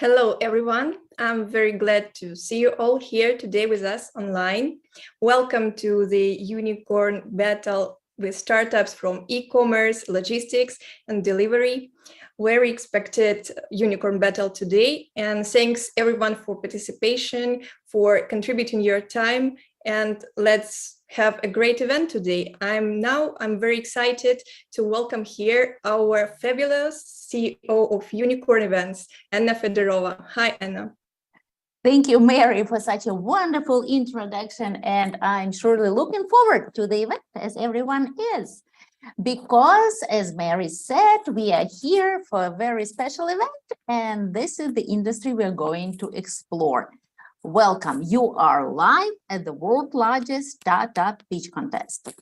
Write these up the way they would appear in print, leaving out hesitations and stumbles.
Hello, everyone. I'm very glad to see you all here today with us online. Welcome to the Unicorn Battle with startups from e-commerce, logistics, and delivery. Very expected Unicorn Battle today. And thanks everyone for participation, for contributing your time. And let's have a great event today. I'm very excited to welcome here our fabulous CEO of Unicorn.Events, Anna Fedorova. Hi, Anna. Thank you, Mary, for such a wonderful introduction. And I'm surely looking forward to the event, as everyone is. Because, as Mary said, we are here for a very special event, and this is the industry we're going to explore. Welcome. You are live at the world's largest startup pitch contest.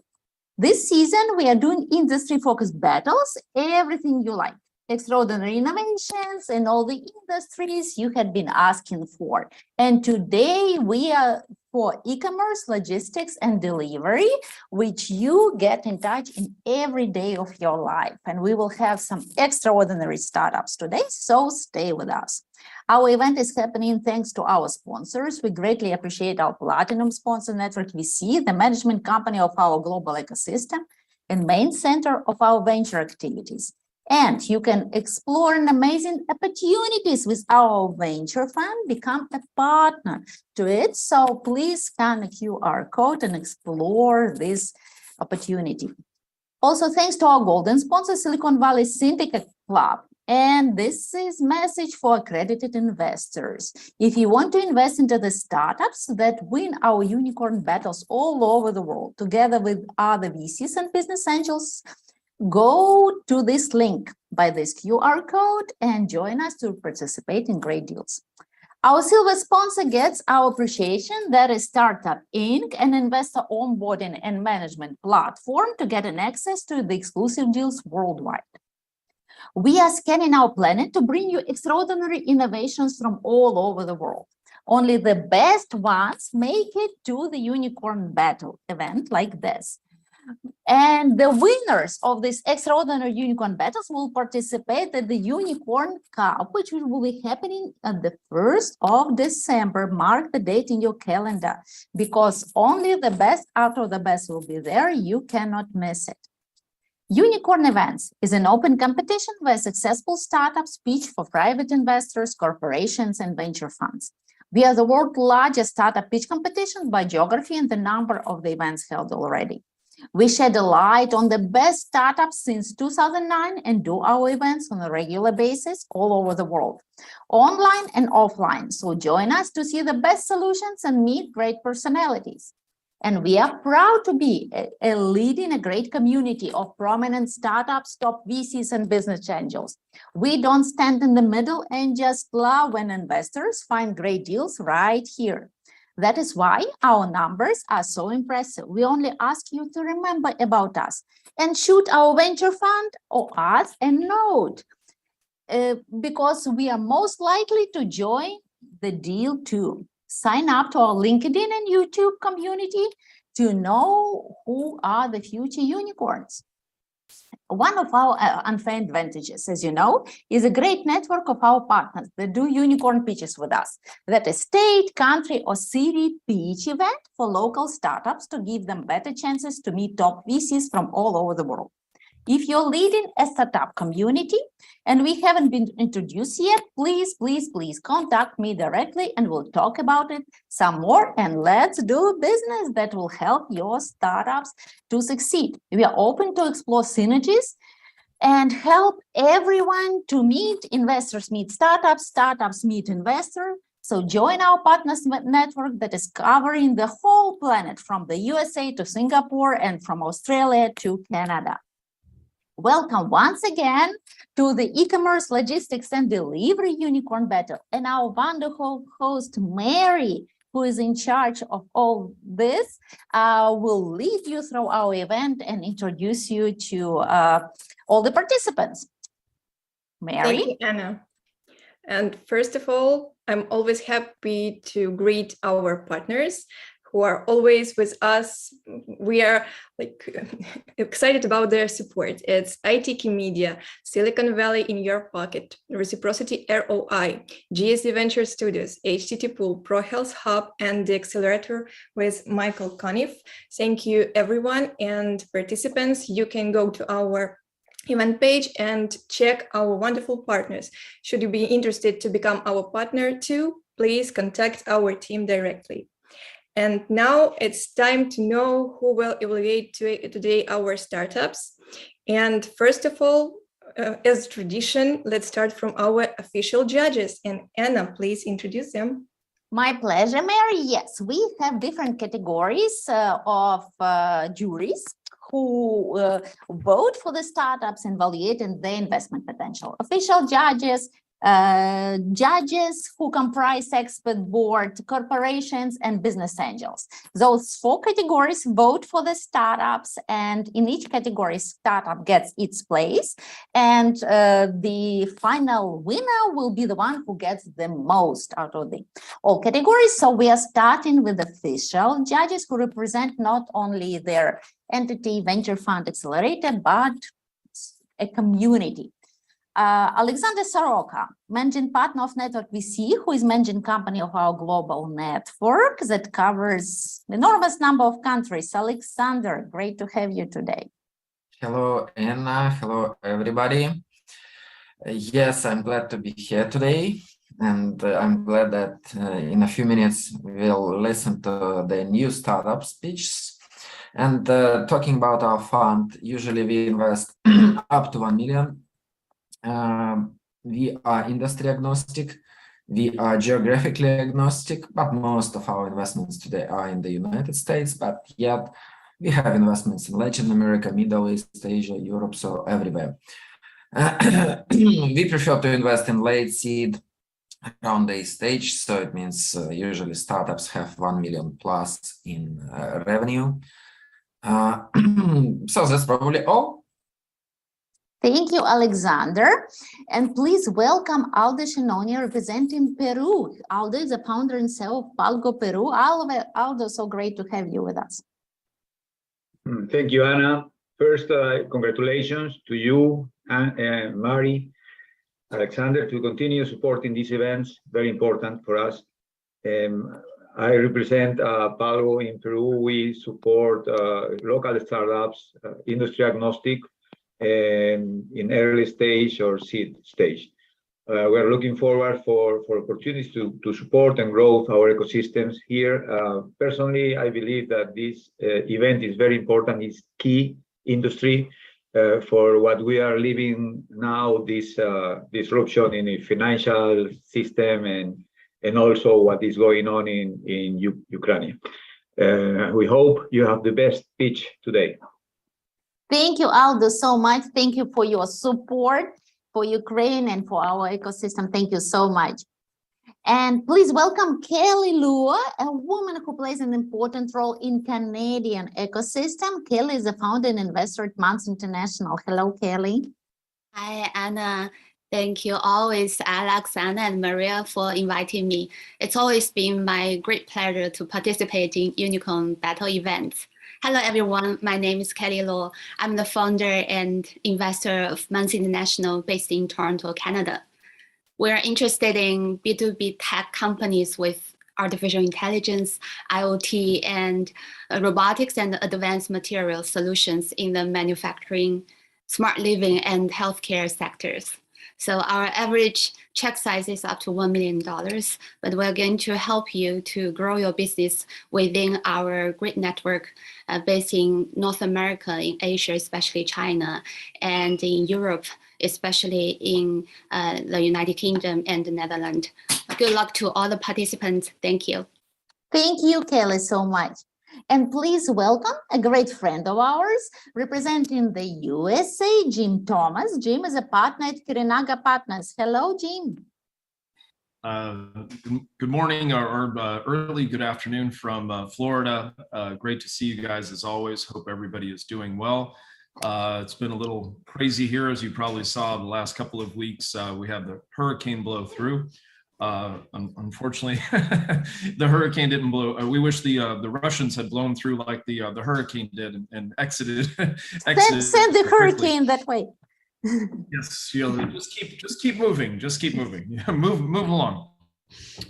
This season, we are doing industry-focused battles, everything you like. Extraordinary innovations in all the industries you had been asking for. And today we are for e-commerce, logistics, and delivery, which you get in touch in every day of your life. And we will have some extraordinary startups today, so stay with us. Our event is happening thanks to our sponsors. We greatly appreciate our Platinum Sponsor Network VC, the management company of our global ecosystem, and main center of our venture activities. And you can explore an amazing opportunities with our venture fund, become a partner to it. So please scan the QR code and explore this opportunity. Also, thanks to our golden sponsor, Silicon Valley Syndicate Club. And this is message for accredited investors. If you want to invest into the startups that win our unicorn battles all over the world, together with other VCs and business angels, go to this link by this QR code and join us to participate in great deals. Our silver sponsor gets our appreciation, that is Startup Inc., an investor onboarding and management platform to get an access to the exclusive deals worldwide. We are scanning our planet to bring you extraordinary innovations from all over the world. Only the best ones make it to the Unicorn Battle event like this. And the winners of these extraordinary unicorn battles will participate at the Unicorn Cup, which will be happening on the 1st of December. Mark the date in your calendar, because only the best after the best will be there. You cannot miss it. Unicorn.Events is an open competition where successful startups pitch for private investors, corporations, and venture funds. We are the world's largest startup pitch competition by geography and the number of the events held already. We shed a light on the best startups since 2009 and do our events on a regular basis all over the world, online and offline. So join us to see the best solutions and meet great personalities. And we are proud to be a leading a great community of prominent startups, top VCs, and business angels. We don't stand in the middle and just love when investors find great deals right here. That is why our numbers are so impressive. We only ask you to remember about us and shoot our venture fund or us a note, because we are most likely to join the deal too. Sign up to our LinkedIn and YouTube community to know who are the future unicorns. One of our unfair advantages, as you know, is a great network of our partners that do unicorn pitches with us. That is state, country, or city pitch event for local startups to give them better chances to meet top VCs from all over the world. If you're leading a startup community and we haven't been introduced yet, please contact me directly and we'll talk about it some more, and let's do business that will help your startups to succeed. We are open to explore synergies and help everyone to meet investors, meet startups, startups meet investors. So join our partners network that is covering the whole planet, from the USA to Singapore and from Australia to Canada. Welcome once again to the e-commerce, logistics, and delivery unicorn battle. And our wonderful host, Mary, who is in charge of all this, will lead you through our event and introduce you to all the participants. Mary? Thank you, Anna. And first of all, I'm always happy to greet our partners who are always with us. We are like excited about their support. It's ITK Media, Silicon Valley in your pocket, Reciprocity ROI, GSD Venture Studios, HTT Pool, ProHealth Hub, and the Accelerator with Michael Conniff. Thank you, everyone, and participants. You can go to our event page and check our wonderful partners. Should you be interested to become our partner too, please contact our team directly. And now it's time to know who will evaluate today our startups. And first of all, as tradition, let's start from our official judges. And Anna, please introduce them. My pleasure, Mary. Yes, we have different categories of juries who vote for the startups and evaluate their investment potential. Official judges, judges who comprise expert board, corporations, and business angels. Those 4 categories vote for the startups, and in each category, startup gets its place, and the final winner will be the one who gets the most out of all categories. So we are starting with official judges who represent not only their entity, venture fund, accelerator, but a community. Alexander Soroka, managing partner of Network VC, who is managing company of our global network that covers an enormous number of countries. Alexander, great to have you today. Hello, Anna. Hello, everybody. Yes, I'm glad to be here today. And I'm glad that in a few minutes, we'll listen to the new startup speeches. And talking about our fund, usually we invest up to 1 million. We are industry agnostic, we are geographically agnostic, but most of our investments today are in the United States, but yet we have investments in Latin America, Middle East, Asia, Europe, so everywhere. We prefer to invest in late seed around the stage, so it means usually startups have 1 million plus in revenue. So that's probably all. Thank you, Alexander. And please welcome Aldo Shinonia representing Peru. Aldo is the founder and CEO of Palgo Peru. Aldo, so great to have you with us. Thank you, Anna. First, congratulations to you, Mari, Alexander, to continue supporting these events, very important for us. I represent Palgo in Peru. We support local startups, industry agnostic, in early stage or seed stage. We're looking forward for opportunities to support and grow our ecosystems here. Personally, I believe that this event is very important, it's key industry for what we are living now, this disruption in the financial system and also what is going on in Ukraine. We hope you have the best speech today. Thank you, Aldo, so much. Thank you for your support for Ukraine and for our ecosystem. Thank you so much. And please welcome Kelly Lua, a woman who plays an important role in Canadian ecosystem. Kelly is a founder and investor at Mans International. Hello, Kelly. Hi, Anna. Thank you always, Alex, Anna, and Maria for inviting me. It's always been my great pleasure to participate in Unicorn Battle events. Hello, everyone. My name is Kelly Law. I'm the founder and investor of Mans International based in Toronto, Canada. We're interested in B2B tech companies with artificial intelligence, IoT, and robotics and advanced material solutions in the manufacturing, smart living, and healthcare sectors. So our average check size is up to $1 million, but we're going to help you to grow your business within our great network based in North America, in Asia, especially China, and in Europe, especially in the United Kingdom and the Netherlands. Good luck to all the participants. Thank you. Thank you, Kelly, so much. And please welcome a great friend of ours representing the USA, Jim Thomas. Jim is a partner at Kirinaga Partners. Hello, Jim. Good morning or early good afternoon from Florida. Great to see you guys as always. Hope everybody is doing well. It's been a little crazy here, as you probably saw the last couple of weeks. We had the hurricane blow through. Unfortunately, the hurricane didn't blow. We wish the Russians had blown through like the hurricane did and exited. Send the hurricane that way. Yes, just keep moving. Just keep moving. Yeah, move along.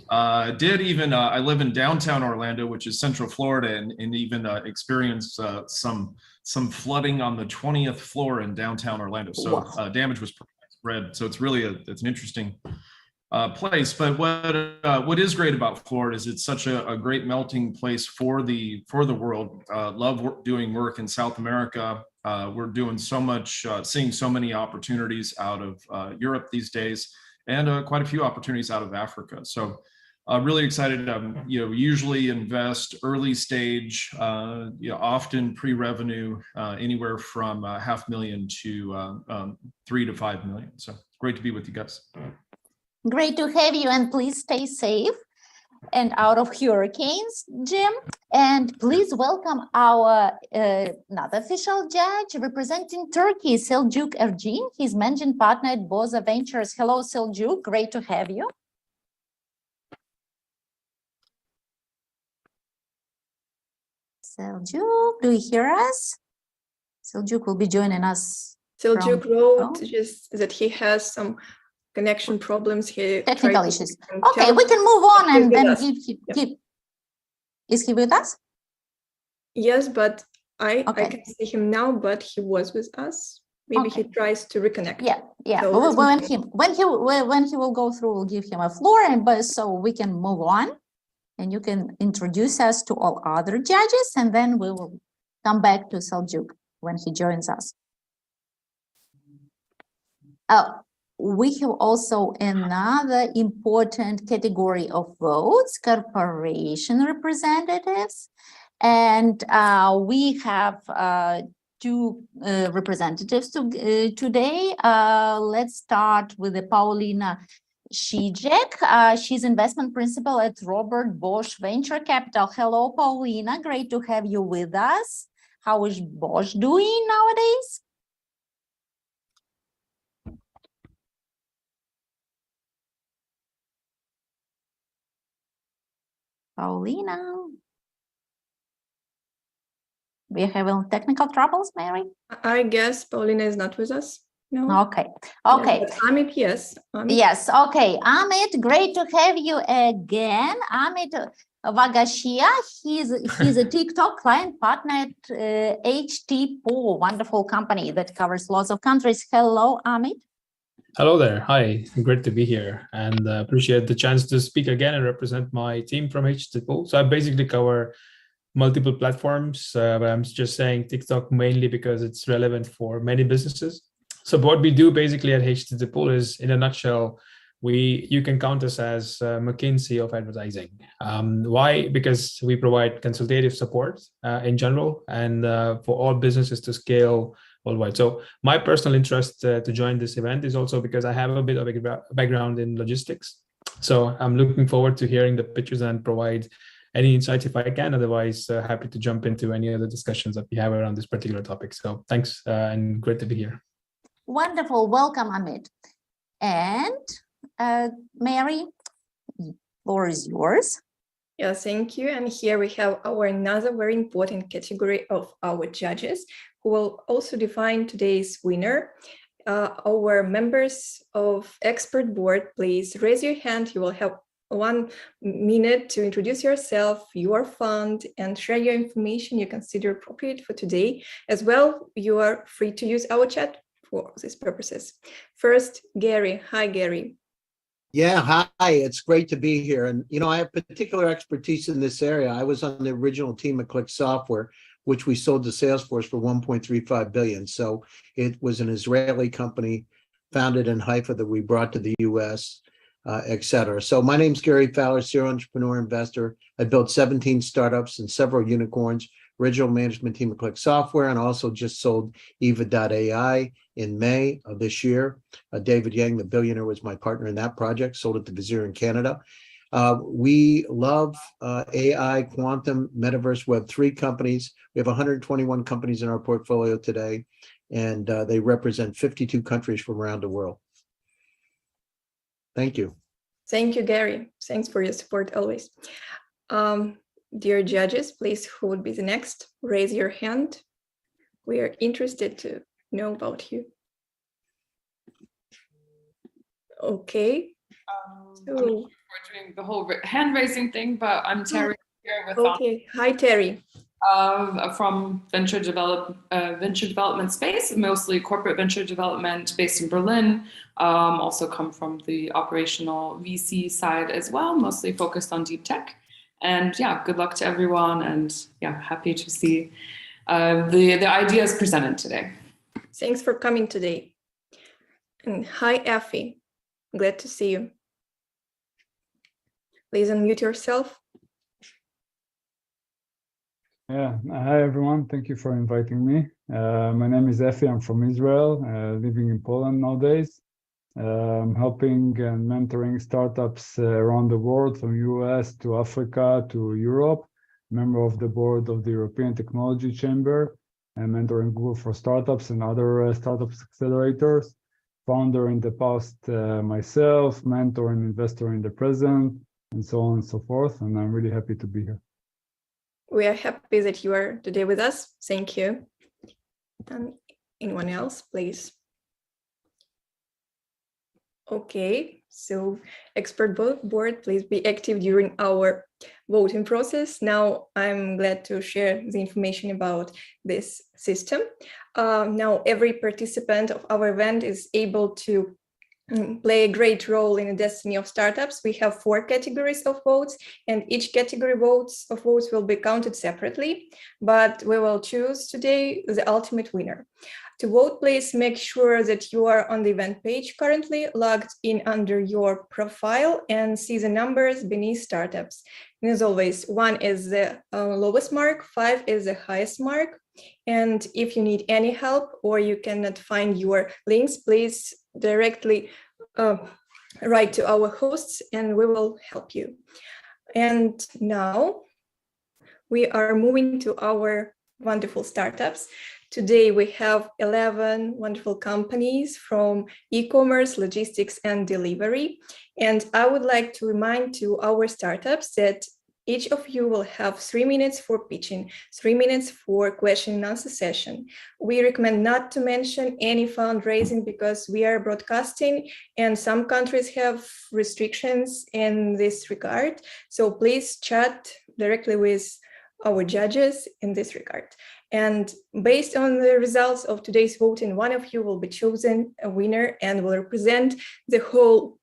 I live in downtown Orlando, which is Central Florida, and even experienced some flooding on the 20th floor in downtown Orlando. So damage was spread. So it's really it's an interesting place. But what is great about Florida is it's such a great melting place for the world. Love doing work in South America. We're doing so much, seeing so many opportunities out of Europe these days, and quite a few opportunities out of Africa. So really excited. Usually invest early stage, often pre-revenue, anywhere from $500,000 to 3 to 5 million. So great to be with you guys. Great to have you, and please stay safe and out of hurricanes, Jim. And please welcome our another official judge representing Turkey, Seljuk Ergin. He's managing partner at Boza Ventures. Hello, Seljuk. Great to have you. Seljuk, do you hear us? Seljuk will be joining us. Seljuk wrote just that he has some connection problems here. Technical issues. Okay, we can move on and then give. Is he with us? Yes, but I can see him now, but he was with us. Maybe he tries to reconnect. Yeah. So when he will go through, we'll give him a floor, and so we can move on, and you can introduce us to all other judges, and then we will come back to Seljuk when he joins us. We have also another important category of votes, corporation representatives. And we have two representatives today. Let's start with Paulina Shijek. She's investment principal at Robert Bosch Venture Capital. Hello, Paulina. Great to have you with us. How is Bosch doing nowadays? Paulina, we are having technical troubles, Mary? I guess Paulina is not with us. No. Okay. Yeah, Amit, yes. Amit. Yes. Okay. Amit, great to have you again. Amit Vagashia, he's a TikTok client partner at HTPO, wonderful company that covers lots of countries. Hello, Amit. Hello there. Hi, great to be here, and appreciate the chance to speak again and represent my team from HTPO. So I basically cover multiple platforms, but I'm just saying TikTok mainly because it's relevant for many businesses. So what we do basically at HTPO is, in a nutshell, you can count us as McKinsey of advertising. Why? Because we provide consultative support in general, and for all businesses to scale worldwide. So my personal interest to join this event is also because I have a bit of a background in logistics. So I'm looking forward to hearing the pitches and provide any insights if I can. Otherwise, happy to jump into any other discussions that we have around this particular topic. So thanks and great to be here. Wonderful. Welcome, Amit. And Mary, the floor is yours. Yeah, thank you. And here we have another very important category of our judges who will also define today's winner. Our members of expert board, please raise your hand. You will have 1 minute to introduce yourself, your fund, and share your information you consider appropriate for today. As well, you are free to use our chat for these purposes. First, Gary. Hi, Gary. Yeah, hi, it's great to be here. And, I have particular expertise in this area. I was on the original team at Click Software, which we sold to Salesforce for 1.35 billion. So it was an Israeli company founded in Haifa that we brought to the US, et cetera. So my name's Gary Fowler, serial entrepreneur investor. I built 17 startups and several unicorns, original management team at Click Software, and also just sold Eva.ai in May of this year. David Yang, the billionaire, was my partner in that project, sold it to Vizir in Canada. We love AI, quantum, metaverse, Web3 companies. We have 121 companies in our portfolio today, and they represent 52 countries from around the world. Thank you. Thank you, Gary. Thanks for your support always. Dear judges, please, who would be the next? Raise your hand. We are interested to know about you. Okay. I'm not sure if we're doing the whole hand raising thing, but I'm Terry here with okay. Hi, Terry. From venture development space, mostly corporate venture development based in Berlin. Also come from the operational VC side as well, mostly focused on deep tech. And yeah, good luck to everyone. And yeah, happy to see the ideas presented today. Thanks for coming today. And hi, Effie. Glad to see you. Please unmute yourself. Yeah, hi everyone. Thank you for inviting me. My name is Effie. I'm from Israel, living in Poland nowadays. I'm helping and mentoring startups around the world, from US to Africa to Europe. Member of the board of the European Technology Chamber, and mentoring Google for Startups and other startups accelerators. Founder in the past myself, mentor and investor in the present, and so on and so forth. And I'm really happy to be here. We are happy that you are today with us. Thank you. And anyone else, please? Okay, so expert board, please be active during our voting process. Now I'm glad to share the information about this system. Now every participant of our event is able to play a great role in the destiny of startups. We have 4 categories of votes, and each category of votes will be counted separately, but we will choose today the ultimate winner. To vote, please make sure that you are on the event page currently, logged in under your profile, and see the numbers beneath startups. And as always, 1 is the lowest mark, 5 is the highest mark. And if you need any help or you cannot find your links, please directly write to our hosts and we will help you. And now we are moving to our wonderful startups. Today we have 11 wonderful companies from e-commerce, logistics, and delivery. And I would like to remind to our startups that each of you will have 3 minutes for pitching, 3 minutes for question and answer session. We recommend not to mention any fundraising because we are broadcasting and some countries have restrictions in this regard. So please chat directly with our judges in this regard. And based on the results of today's voting, one of you will be chosen a winner and will represent the whole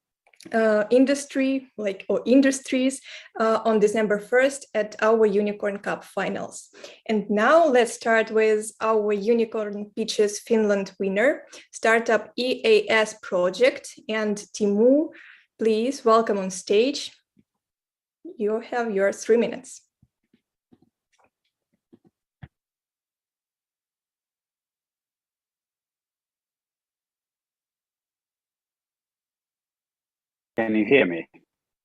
industry, or industries, on December 1st at our Unicorn Cup finals. And now let's start with our Unicorn Pitches Finland winner, startup EAS project. And Timu, please welcome on stage. You have your 3 minutes. Can you hear me?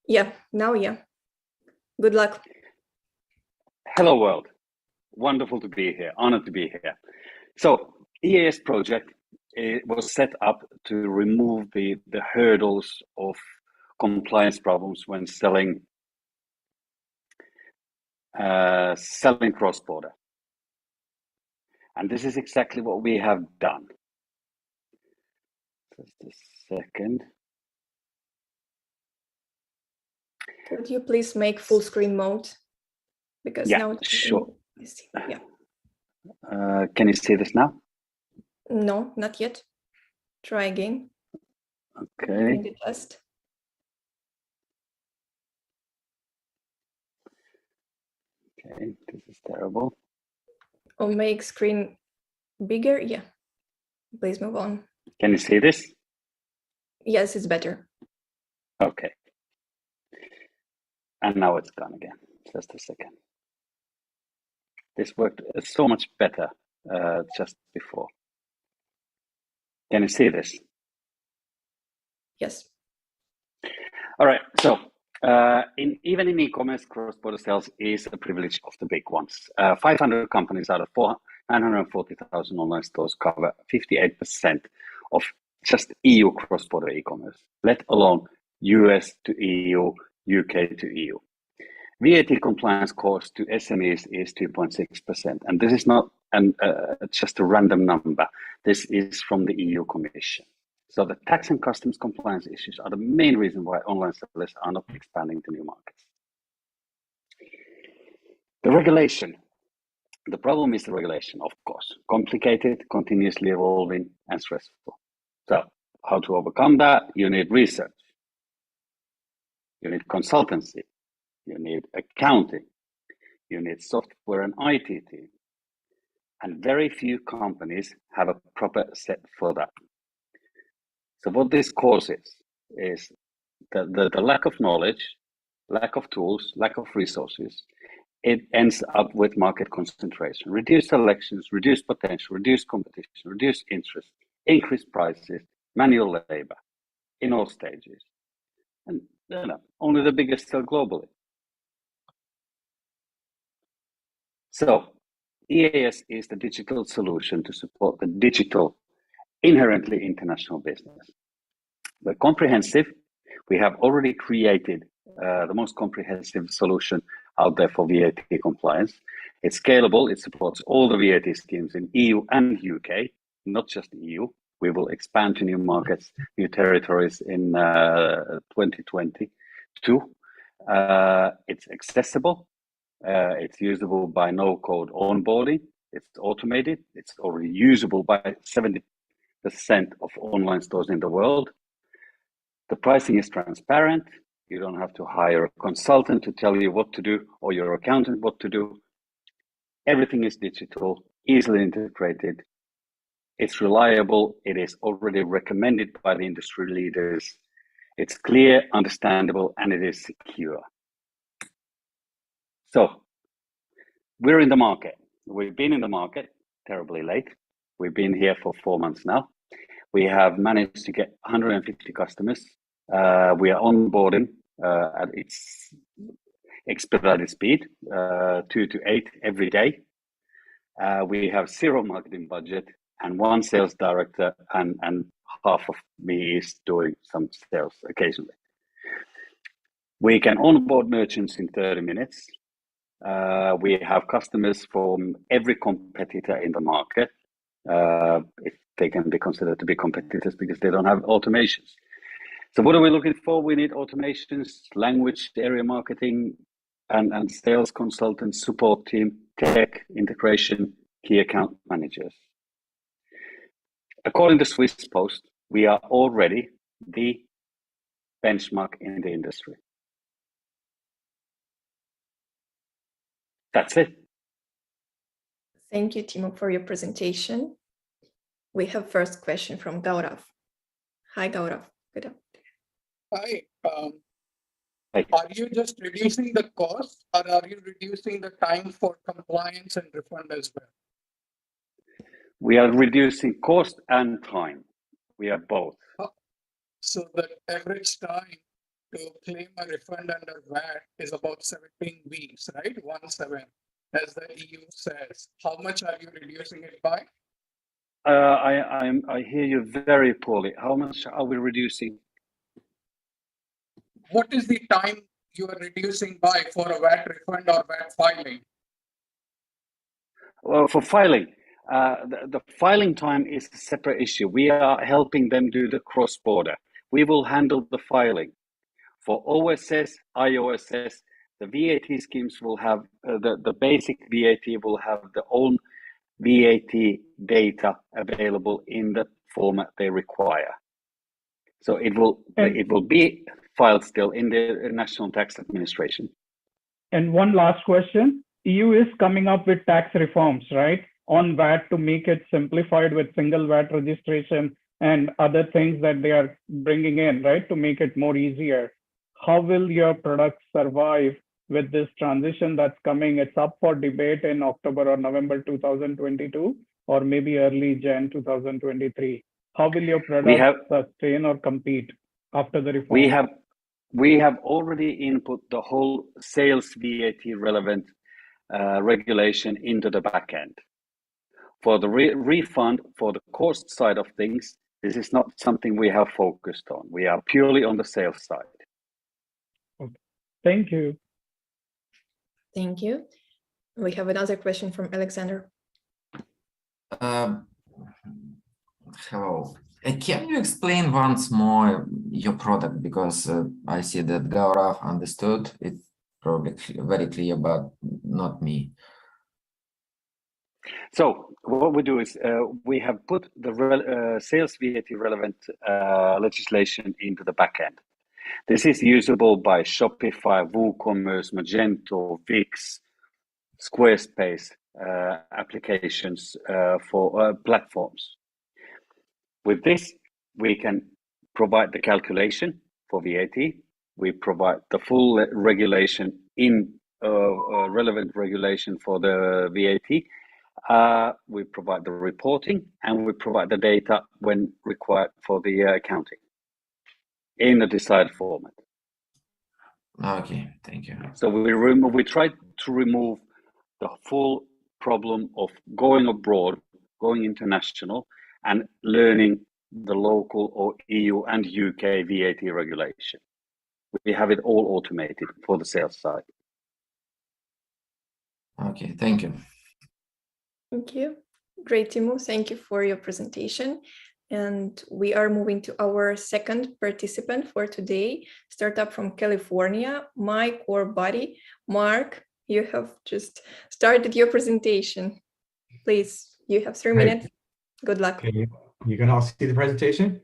Yeah, now, yeah. Good luck. Hello, world. Wonderful to be here. Honored to be here. So, EAS project was set up to remove the hurdles of compliance problems when selling cross-border. And this is exactly what we have done. Just a second. Could you please make full screen mode? Because now sure. Yeah. Can you see this now? No, not yet. Try again. Okay. The test. Okay, this is terrible. Or make screen bigger. Yeah. Please move on. Can you see this? Yes, it's better. Okay. And now it's gone again. Just a second. This worked so much better just before. Can you see this? Yes. All right. So even in e-commerce, cross-border sales is a privilege of the big ones. 500 companies out of 940,000 online stores cover 58% of just EU cross-border e-commerce, let alone US to EU, UK to EU. VAT compliance cost to SMEs is 2.6%, and this is not just a random number. This is from the EU Commission. So the tax and customs compliance issues are the main reason why online sellers are not expanding to new markets. The regulation. The problem is the regulation, of course. Complicated, continuously evolving, and stressful. So how to overcome that? You need research. You need consultancy. You need accounting. You need software and IT team. And very few companies have a proper set for that. So what this causes is the lack of knowledge, lack of tools, lack of resources. It ends up with market concentration, reduced selections, reduced potential, reduced competition, reduced interest, increased prices, manual labor in all stages. And only the biggest sell globally. So EAS is the digital solution to support the digital, inherently international business. We're comprehensive. We have already created the most comprehensive solution out there for VAT compliance. It's scalable. It supports all the VAT schemes in EU and UK, not just EU. We will expand to new markets, new territories in 2022. It's accessible. It's usable by no-code onboarding. It's automated. It's already usable by 70% of online stores in the world. The pricing is transparent. You don't have to hire a consultant to tell you what to do or your accountant what to do. Everything is digital, easily integrated. It's reliable. It is already recommended by the industry leaders. It's clear, understandable, and it is secure. So we're in the market. We've been in the market terribly late. We've been here for 4 months now. We have managed to get 150 customers. We are onboarding at its expedited speed, 2 to 8 every day. We have 0 marketing budget and 1 sales director, and half of me is doing some sales occasionally. We can onboard merchants in 30 minutes. We have customers from every competitor in the market, if they can be considered to be competitors because they don't have automations. So what are we looking for? We need automations, language, area marketing, and sales consultants, support team, tech, integration, key account managers. According to Swiss Post, we are already the benchmark in the industry. That's it. Thank you, Timo, for your presentation. We have first question from Gaurav. Hi, Gaurav. Good afternoon. Hi. Hey. Are you just reducing the cost, or are you reducing the time for compliance and refund as well? We are reducing cost and time. We are both. So the average time to claim a refund under VAT is about 17 weeks, right? 17, as the EU says. How much are you reducing it by? I hear you very poorly. How much are we reducing? What is the time you are reducing by for a VAT refund or VAT filing? Well, for filing, the filing time is a separate issue. We are helping them do the cross-border. We will handle the filing. For OSS, IOSS, the VAT schemes will have, the basic VAT will have their own VAT data available in the format they require. So it will be filed still in the National Tax Administration. And one last question. EU is coming up with tax reforms, right, on VAT to make it simplified with single VAT registration and other things that they are bringing in, right, to make it more easier. How will your product survive with this transition that's coming? It's up for debate in October or November 2022, or maybe early Jan 2023. How will your product sustain or compete after the reform? We have already input the whole sales VAT relevant regulation into the back end. For the refund, for the cost side of things, This is not something we have focused on. We are purely on the sales side. Okay. Thank you. Thank you. We have another question from Alexander. Hello. Can you explain once more your product? Because I see that Gaurav understood it probably very clear, but not me. So what we do is we have put the sales VAT relevant legislation into the backend. This is usable by Shopify, WooCommerce, Magento, Wix, Squarespace applications for platforms. With this, we can provide the calculation for VAT. We provide the full regulation in relevant regulation for the VAT. We provide the reporting, and we provide the data when required for the accounting in the desired format. Okay, thank you. So we try to remove the full problem of going abroad, going international, and learning the local or EU and UK VAT regulation. We have it all automated for the sales side. Okay, thank you. Thank you. Great, Timo. Thank you for your presentation. And we are moving to our second participant for today, startup from California, My Core Body. Mark, you have just started your presentation. Please, you have 3 minutes. Good luck. Okay, you can all see the presentation?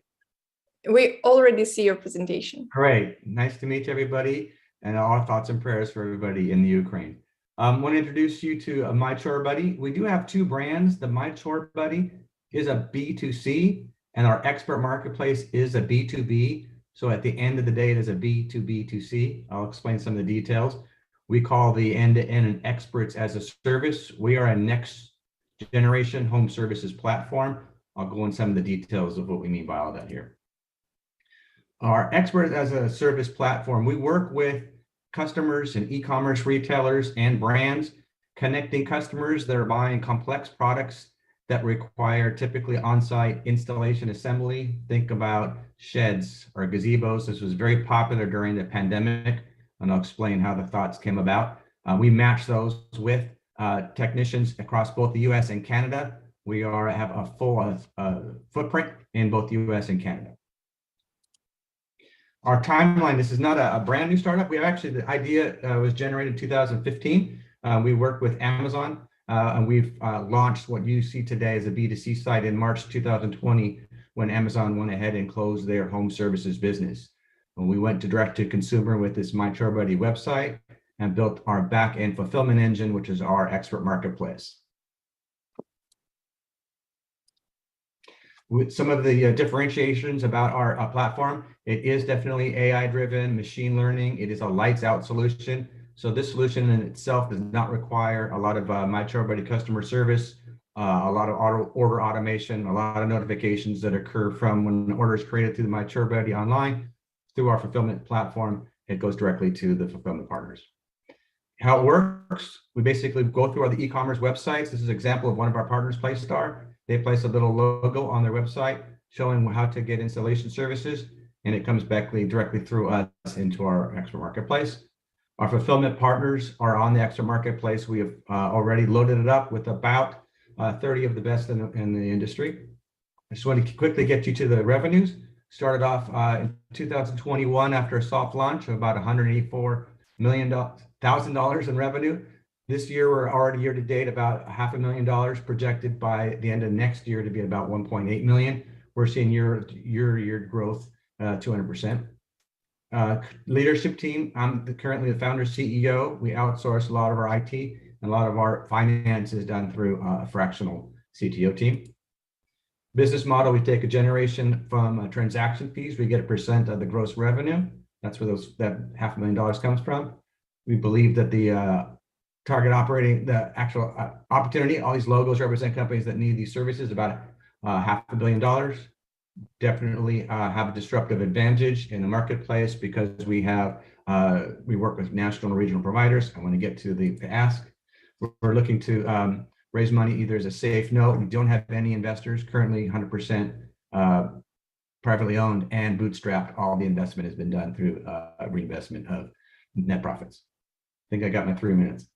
We already see your presentation. Great. Nice to meet everybody, and our thoughts and prayers for everybody in the Ukraine. I want to introduce you to My Chore Buddy. We do have two brands. The My Chore Buddy is a B2C, and our expert marketplace is a B2B. So at the end of the day, it is a B2B2C. I'll explain some of the details. We call the end-to-end and experts as a service. We are a next generation home services platform. I'll go into some of the details of what we mean by all that here. Our expert as a service platform, we work with customers and e-commerce retailers and brands, connecting customers that are buying complex products that require typically on-site installation assembly. Think about sheds or gazebos. This was very popular during the pandemic, and I'll explain how the thoughts came about. We match those with technicians across both the US and Canada. We have a full footprint in both the US and Canada. Our timeline, this is not a brand new startup. We have actually, the idea was generated in 2015. We worked with Amazon and we've launched what you see today as a B2C site in March 2020 when Amazon went ahead and closed their home services business. And we went to direct to consumer with this My Chore Buddy website and built our back-end fulfillment engine, which is our expert marketplace. With some of the differentiations about our platform, it is definitely AI-driven, machine learning. It is a lights-out solution. So this solution in itself does not require a lot of My Chore Buddy customer service, a lot of order automation, a lot of notifications that occur from when an order is created through the My Chore Buddy online. Through our fulfillment platform, it goes directly to the fulfillment partners. How it works, we basically go through all the e-commerce websites. This is an example of one of our partners, PlayStar. They place a little logo on their website showing how to get installation services, and it comes back directly through us into our expert marketplace. Our fulfillment partners are on the expert marketplace. We have already loaded it up with about 30 of the best in the industry. I just want to quickly get you to the revenues. Started off in 2021 after a soft launch of about $184,000 in revenue. This year, we're already year to date about $500,000, projected by the end of next year to be about 1.8 million. We're seeing year growth 200%. Leadership team, I'm currently the founder CEO. We outsource a lot of our IT and a lot of our finance is done through a fractional CTO team. Business model, we take a generation from transaction fees. We get a % of the gross revenue. That's where that $500,000 comes from. We believe that the target operating, the actual opportunity, all these logos represent companies that need these services, about $500 million. Definitely have a disruptive advantage in the marketplace because we work with national and regional providers. I want to get to the ask. We're looking to raise money either as a safe note. We don't have any investors, currently 100% privately owned and bootstrapped. All the investment has been done through reinvestment of net profits. I think I got my 3 minutes.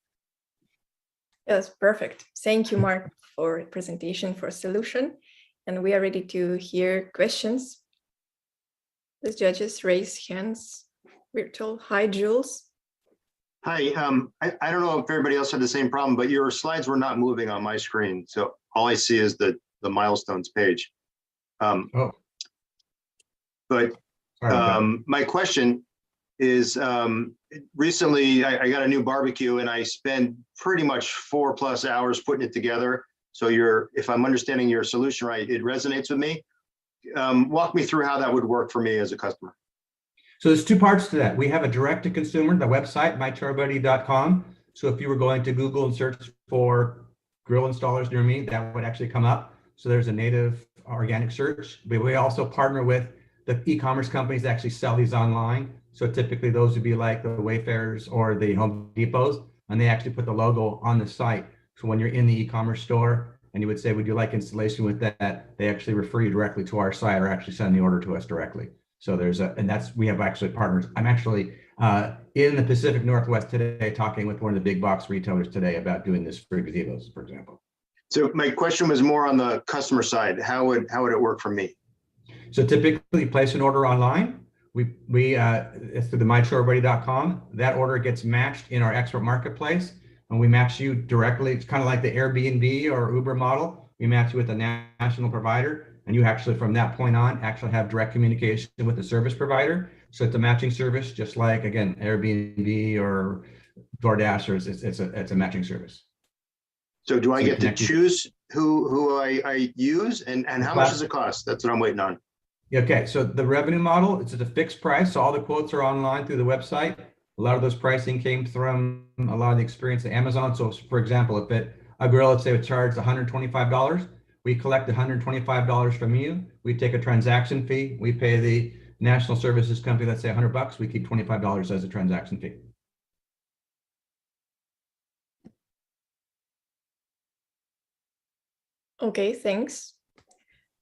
Yes, perfect. Thank you, Mark, for presentation, for solution. And we are ready to hear questions. Please, judges, raise hands. Virtual. Hi, Jules. Hi, I don't know if everybody else had the same problem, but your slides were not moving on my screen. So all I see is the milestones page. But my question is, recently I got a new barbecue and I spent pretty much 4+ hours putting it together. So if I'm understanding your solution right, it resonates with me. Walk me through how that would work for me as a customer. So there's 2 parts to that. We have a direct to consumer, the website, mycharbuddy.com. So if you were going to Google and search for grill installers near me, that would actually come up. So there's a native organic search. But we also partner with the e-commerce companies that actually sell these online. So typically those would be like the Wayfarers or the Home Depots, and they actually put the logo on the site. So when you're in the e-commerce store and you would say, would you like installation with that? They actually refer you directly to our site or actually send the order to us directly. So we have actually partners. I'm actually in the Pacific Northwest today talking with one of the big box retailers today about doing this for gazebos, for example. So my question was more on the customer side. How would it work for me? So typically place an order online. It's through the mychorebuddy.com. That order gets matched in our expert marketplace, and we match you directly. It's kind of like the Airbnb or Uber model. We match you with a national provider, and you actually, from that point on, actually have direct communication with the service provider. So it's a matching service, just like, again, Airbnb or DoorDash, or it's a matching service. So do I get to choose who I use and how much does it cost? That's what I'm waiting on. Okay, so the revenue model, it's at a fixed price. So all the quotes are online through the website. A lot of those pricing came from a lot of the experience at Amazon. So for example, if a grill, let's say, would charge $125, we collect $125 from you. We take a transaction fee. We pay the national services company, let's say $100. We keep $25 as a transaction fee. Okay, thanks.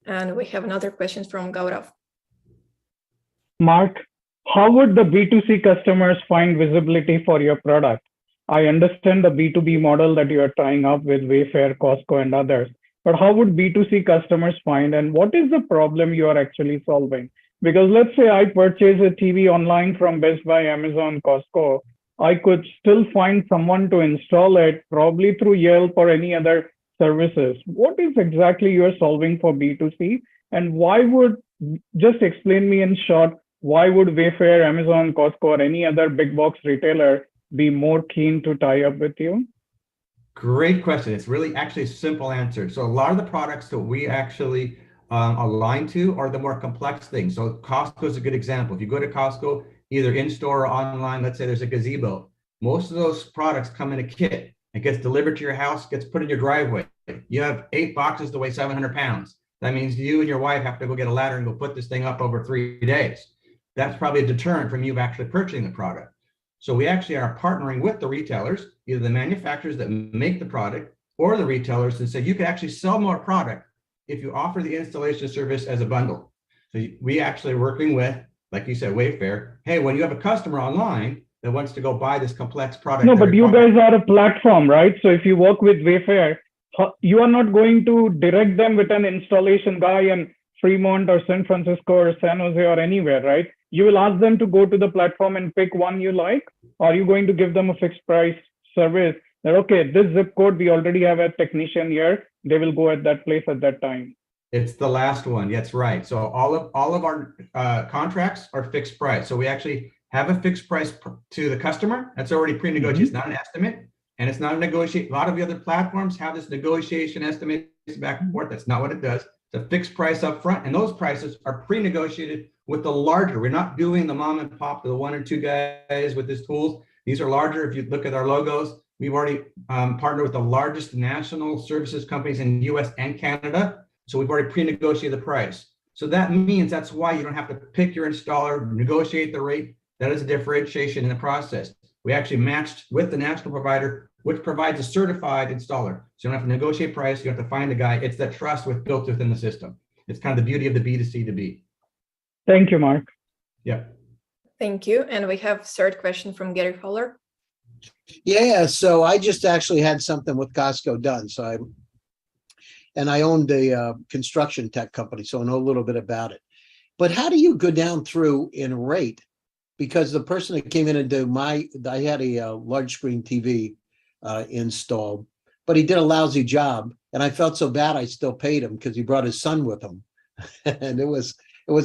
And we have another question from Gaurav. Mark, how would the B2C customers find visibility for your product? I understand the B2B model that you are tying up with Wayfair, Costco, and others, but how would B2C customers find, and what is the problem you are actually solving? Because let's say I purchase a TV online from Best Buy, Amazon, Costco, I could still find someone to install it, probably through Yelp or any other services. What is exactly you're solving for B2C, and why would, just explain me in short, why would Wayfair, Amazon, Costco, or any other big box retailer be more keen to tie up with you? Great question. It's really actually a simple answer. So a lot of the products that we actually align to are the more complex things. So Costco is a good example. If you go to Costco, either in store or online, let's say there's a gazebo, most of those products come in a kit. It gets delivered to your house, gets put in your driveway. You have 8 boxes that weigh 700 pounds. That means you and your wife have to go get a ladder and go put this thing up over 3 days. That's probably a deterrent from you actually purchasing the product. So we actually are partnering with the retailers, either the manufacturers that make the product or the retailers, and say you can actually sell more product if you offer the installation service as a bundle. So we actually are working with, like you said, Wayfair. Hey, when you have a customer online that wants to go buy this complex product. No, but you guys are a platform, right? So if you work with Wayfair, you are not going to direct them with an installation guy in Fremont or San Francisco or San Jose or anywhere, right? You will ask them to go to the platform and pick one you like. Or are you going to give them a fixed price service that, okay, this zip code, we already have a technician here. They will go at that place at that time. It's the last one. That's right. So all of our contracts are fixed price. So we actually have a fixed price to the customer. That's already pre-negotiated. It's not an estimate, and it's not a negotiate. A lot of the other platforms have this negotiation estimate back and forth. That's not what it does. It's a fixed price up front, and those prices are pre-negotiated with the larger. We're not doing the mom and pop, the 1 or 2 guys with these tools. These are larger. If you look at our logos, we've already partnered with the largest national services companies in the US and Canada. So we've already pre-negotiated the price. So that means that's why you don't have to pick your installer, negotiate the rate. That is a differentiation in the process. We actually matched with the national provider, which provides a certified installer. So you don't have to negotiate price. You have to find a guy. It's that trust built within the system. It's kind of the beauty of the B2C to B. Thank you, Mark. Yeah. Thank you. And we have third question from Gary Fowler. Yeah, so I just actually had something with Costco done. I owned a construction tech company, so I know a little bit about it. But how do you go down through in rate? Because the person that came in and did I had a large screen TV installed, but he did a lousy job, and I felt so bad I still paid him because he brought his son with him, and it was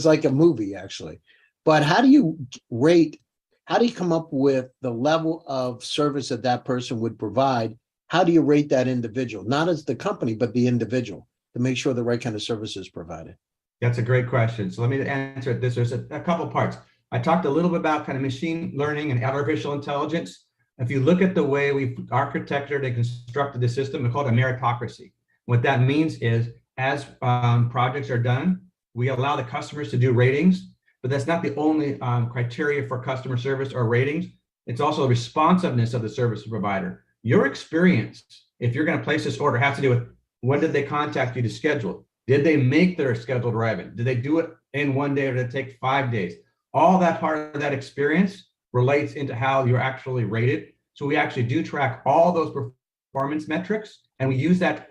like a movie actually. But how do you rate? How do you come up with the level of service that that person would provide? How do you rate that individual, not as the company, but the individual, to make sure the right kind of service is provided? That's a great question. So let me answer it. There's a couple parts. I talked a little bit about kind of machine learning and artificial intelligence. If you look at the way we've architected and constructed the system, we call it a meritocracy. What that means is as projects are done, we allow the customers to do ratings, but that's not the only criteria for customer service or ratings. It's also the responsiveness of the service provider. Your experience, if you're going to place this order, has to do with when did they contact you to schedule? Did they make their scheduled arrival? Did they do it in 1 day or did it take 5 days? All that part of that experience relates into how you're actually rated. So we actually do track all those performance metrics, and we use that.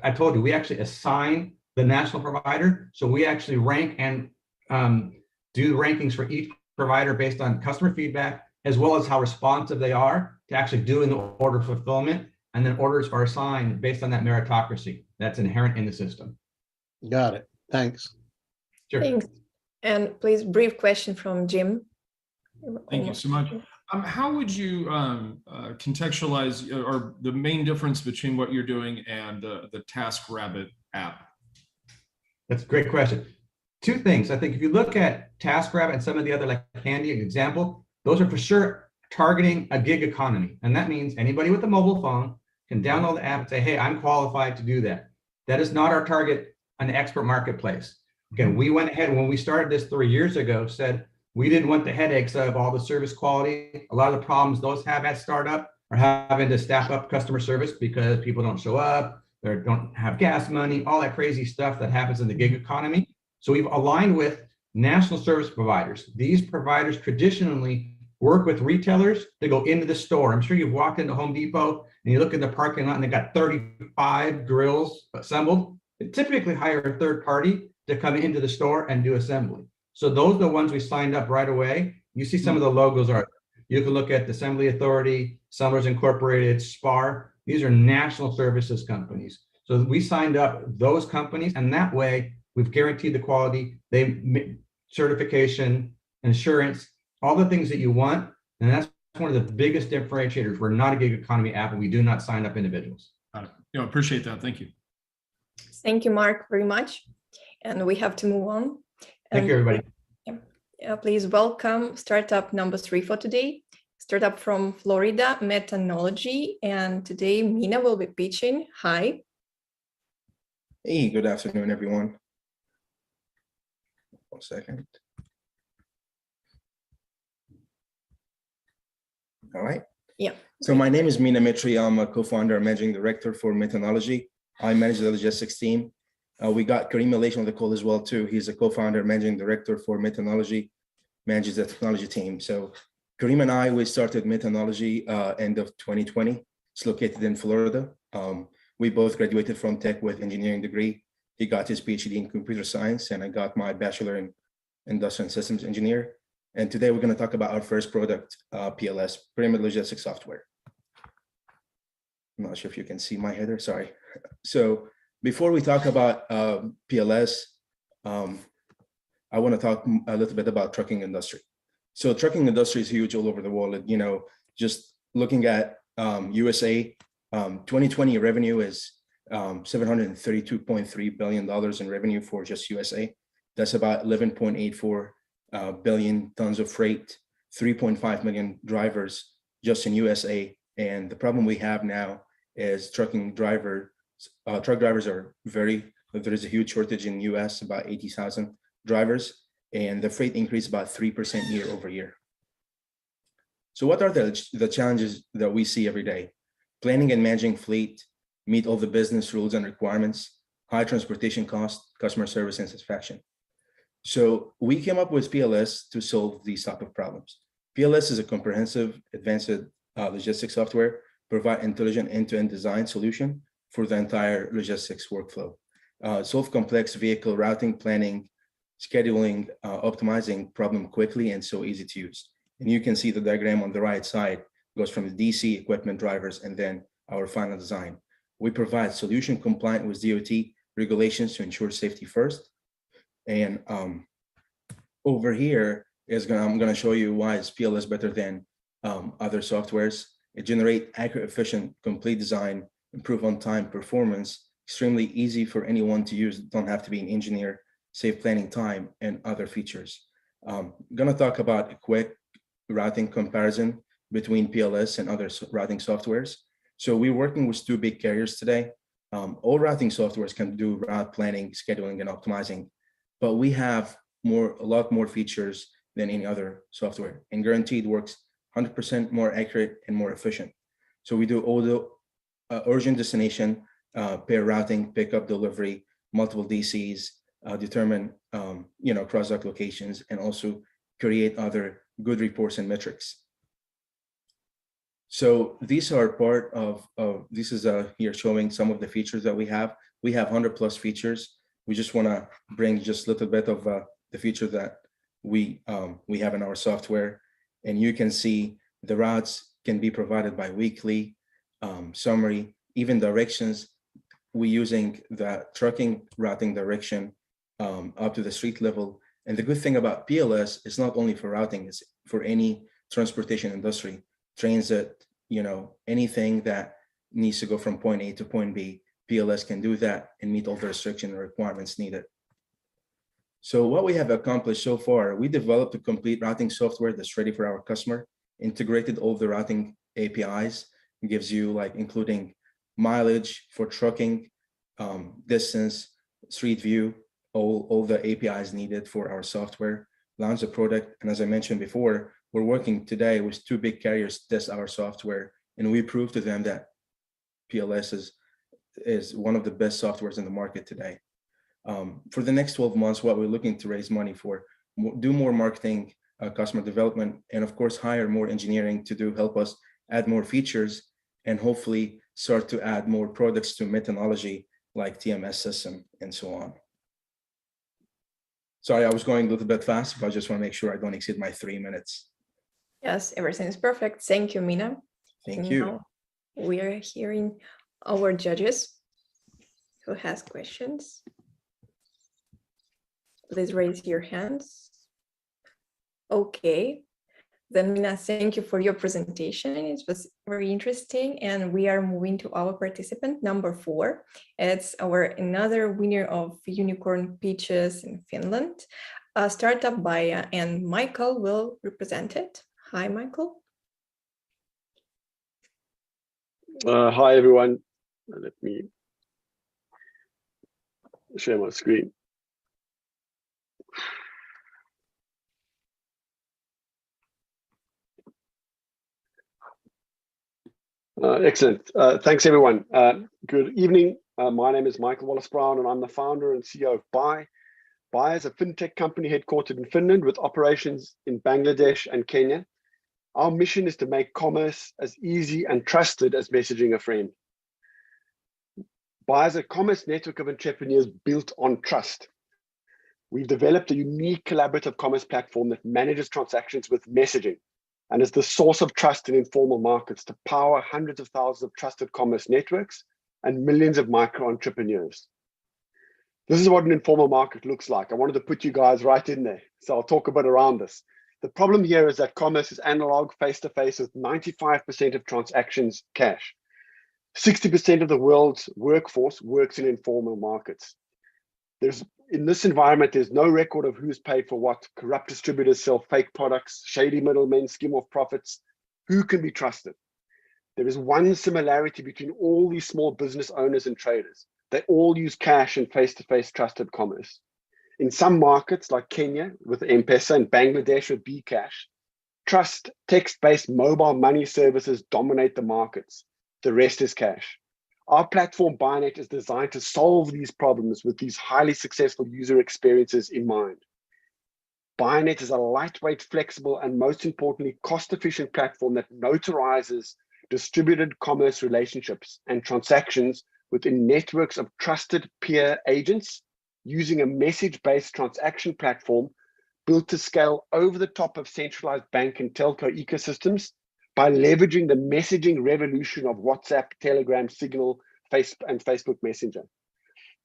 I told you, we actually assign the national provider. So we actually rank and do rankings for each provider based on customer feedback, as well as how responsive they are to actually doing the order fulfillment. And then orders are assigned based on that meritocracy that's inherent in the system. Got it. Thanks. Sure. Thanks. And please, brief question from Jim. Thank you so much. How would you contextualize or the main difference between what you're doing and the TaskRabbit app? That's a great question. Two things. I think if you look at TaskRabbit and some of the other, like Handy example, those are for sure targeting a gig economy. And that means anybody with a mobile phone can download the app and say, hey, I'm qualified to do that. That is not our target on the expert marketplace. Again, we went ahead when we started this 3 years ago, said we didn't want the headaches of all the service quality. A lot of the problems those have at startup are having to staff up customer service because people don't show up, they don't have gas money, all that crazy stuff that happens in the gig economy. So we've aligned with national service providers. These providers traditionally work with retailers to go into the store. I'm sure you've walked into Home Depot and you look in the parking lot and they got 35 grills assembled. They typically hire a third party to come into the store and do assembly. So those are the ones we signed up right away. You see some of the logos are, you can look at the Assembly Authority, Summers Incorporated, SPAR. These are national services companies. So we signed up those companies, and that way we've guaranteed the quality, certification, insurance, all the things that you want. And that's one of the biggest differentiators. We're not a gig economy app, and we do not sign up individuals. Appreciate that. Thank you. Thank you, Mark, very much. And we have to move on. Thank you, everybody. Please welcome startup number 3 for today. Startup from Florida, Metanology. And today, Mina will be pitching. Hi. Hey, good afternoon, everyone. 1 second. All right. Yeah. So my name is Mina Mitri. I'm a co-founder and managing director for Metanology. I manage the logistics team. We got Kareem Elation on the call as well, too. He's a co-founder, managing director for Metanology, manages the technology team. So Kareem and I, we started Metanology end of 2020. It's located in Florida. We both graduated from tech with engineering degree. He got his PhD in computer science, and I got my bachelor in industrial and systems engineer. And today we're going to talk about our first product, PLS, Pyramid Logistics Software. I'm not sure if you can see my header, sorry. So before we talk about PLS, I want to talk a little bit about trucking industry. So trucking industry is huge all over the world. You know, just looking at USA, 2020 revenue is $732.3 billion in revenue for just USA. That's about 11.84 billion tons of freight, 3.5 million drivers just in USA. And the problem we have now is truck drivers are there is a huge shortage in US, about 80,000 drivers, and the freight increased about 3% year over year. So what are the challenges that we see every day? Planning and managing fleet, meet all the business rules and requirements, high transportation costs, customer service and satisfaction. So we came up with PLS to solve these type of problems. PLS is a comprehensive advanced logistics software, provide intelligent end-to-end design solution for the entire logistics workflow. Solve complex vehicle routing, planning, scheduling, optimizing problem quickly and so easy to use. And you can see the diagram on the right side goes from the DC equipment drivers and then our final design. We provide solution compliant with DOT regulations to ensure safety first. And over here I'm going to show you why is PLS better than other softwares. It generate accurate, efficient, complete design, improve on-time performance, extremely easy for anyone to use, don't have to be an engineer, save planning time, and other features. I'm going to talk about a quick routing comparison between PLS and other routing softwares. So we're working with two big carriers today. All routing softwares can do route planning, scheduling, and optimizing, but we have a lot more features than any other software, and guaranteed works 100% more accurate and more efficient. So we do all the urgent destination, pair routing, pickup, delivery, multiple DCs, determine cross-dock locations, and also create other good reports and metrics. So these are part of this is here showing some of the features that we have. We have 100+ features. We just want to bring just a little bit of the feature that we have in our software, and you can see the routes can be provided by weekly, summary, even directions. We're using the trucking routing direction up to the street level. And the good thing about PLS is not only for routing, it's for any transportation industry, transit, anything that needs to go from point A to point B, PLS can do that and meet all the restriction and requirements needed. So what we have accomplished so far, we developed a complete routing software that's ready for our customer, integrated all the routing APIs, gives you including mileage for trucking, distance, street view, all the APIs needed for our software, launch the product. And as I mentioned before, we're working today with two big carriers to test our software, and we proved to them that PLS is one of the best softwares in the market today. For the next 12 months, what we're looking to raise money for, do more marketing, customer development, and of course, hire more engineering to help us add more features and hopefully start to add more products to Metanology like TMS system and so on. Sorry, I was going a little bit fast, but I just want to make sure I don't exceed my 3 minutes. Yes, everything is perfect. Thank you, Mina. Thank you. Now we are hearing our judges who has questions. Please raise your hands. Okay. Then Mina, thank you for your presentation. It was very interesting. And we are moving to our participant number 4. It's another winner of Unicorn Pitches in Finland. A startup by and Michael will represent it. Hi, Michael. Hi, everyone. Let me share my screen. Excellent. Thanks, everyone. Good evening. My name is Michael Wallace-Brown, and I'm the founder and CEO of Buy. Buy is a fintech company headquartered in Finland with operations in Bangladesh and Kenya. Our mission is to make commerce as easy and trusted as messaging a friend. Buy is a commerce network of entrepreneurs built on trust. We've developed a unique collaborative commerce platform that manages transactions with messaging and is the source of trust in informal markets to power hundreds of thousands of trusted commerce networks and millions of micro entrepreneurs. This is what an informal market looks like. I wanted to put you guys right in there, so I'll talk a bit around this. The problem here is that commerce is analog, face-to-face, with 95% of transactions cash. 60% of the world's workforce works in informal markets. In this environment, there's no record of who's paid for what. Corrupt distributors sell fake products, shady middlemen skim off profits. Who can be trusted? There is one similarity between all these small business owners and traders. They all use cash and face-to-face trusted commerce. In some markets like Kenya with M-Pesa and Bangladesh with bKash, trust text-based mobile money services dominate the markets. The rest is cash. Our platform, Buynet, is designed to solve these problems with these highly successful user experiences in mind. Buynet is a lightweight, flexible, and most importantly, cost-efficient platform that notarizes distributed commerce relationships and transactions within networks of trusted peer agents using a message-based transaction platform built to scale over the top of centralized bank and telco ecosystems by leveraging the messaging revolution of WhatsApp, Telegram, Signal, and Facebook Messenger.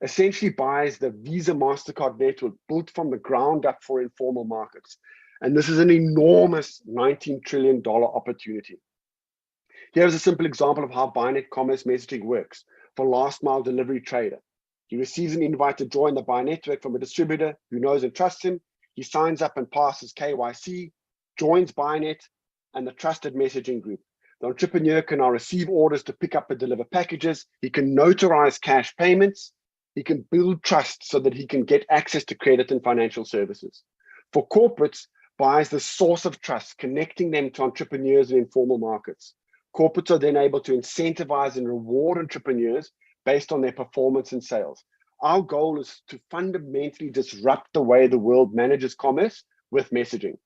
Essentially buys the Visa MasterCard network built from the ground up for informal markets. And this is an enormous $19 trillion opportunity. Here's a simple example of how Buynet commerce messaging works for last mile delivery trader. He receives an invite to join the Buy network from a distributor who knows and trusts him. He signs up and passes KYC, joins Buynet and the trusted messaging group. The entrepreneur can now receive orders to pick up and deliver packages. He can notarize cash payments. He can build trust so that he can get access to credit and financial services. For corporates, Buy is the source of trust, connecting them to entrepreneurs in informal markets. Corporates are then able to incentivize and reward entrepreneurs based on their performance and sales. Our goal is to fundamentally disrupt the way the world manages commerce with messaging.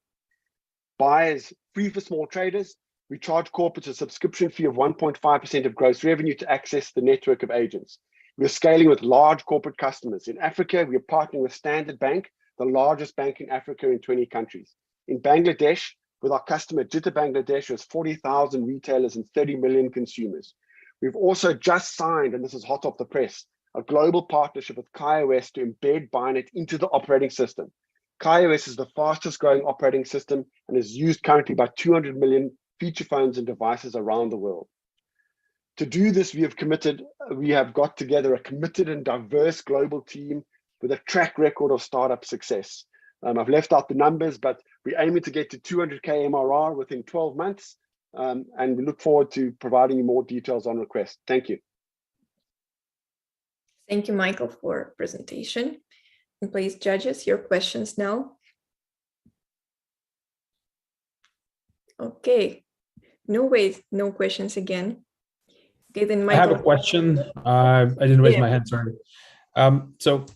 Buy is free for small traders. We charge corporates a subscription fee of 1.5% of gross revenue to access the network of agents. We're scaling with large corporate customers. In Africa, we are partnering with Standard Bank, the largest bank in Africa in 20 countries. In Bangladesh, with our customer Jitta Bangladesh, has 40,000 retailers and 30 million consumers. We've also just signed, and this is hot off the press, a global partnership with KaiOS to embed Buynet into the operating system. KaiOS is the fastest growing operating system and is used currently by 200 million feature phones and devices around the world. To do this, we have got together a committed and diverse global team with a track record of startup success. I've left out the numbers, but we're aiming to get to 200K MRR within 12 months. And we look forward to providing you more details on request. Thank you. Thank you, Michael, for presentation. And please, judges, your questions now. Okay, no questions again. Okay, then Michael. I have a question. I didn't raise my hand, sorry. So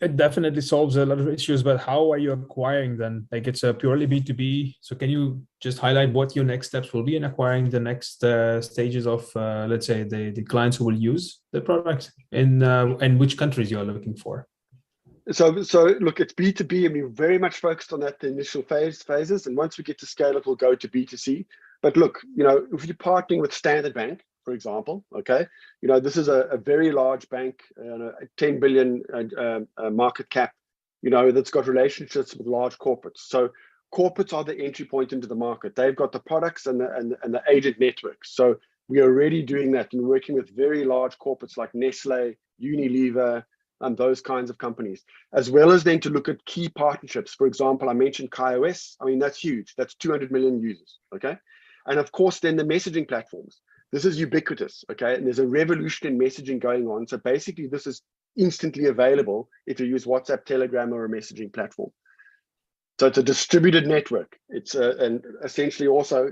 it definitely solves a lot of issues, but how are you acquiring then? Like it's a purely B2B. So can you just highlight what your next steps will be in acquiring the next stages of, let's say, the clients who will use the product and which countries you are looking for? So look, it's B2B and we're very much focused on that, the initial phases. And once we get to scale, it will go to B2C. But look, if you're partnering with Standard Bank, for example, okay, this is a very large bank, a 10 billion market cap, that's got relationships with large corporates. So corporates are the entry point into the market. They've got the products and the agent networks. So we are already doing that and working with very large corporates like Nestle, Unilever, and those kinds of companies, as well as then to look at key partnerships. For example, I mentioned KaiOS. I mean, that's huge. That's 200 million users, okay? And of course, then the messaging platforms. This is ubiquitous, okay? And there's a revolution in messaging going on. So basically, this is instantly available if you use WhatsApp, Telegram, or a messaging platform. So it's a distributed network. It's and essentially also,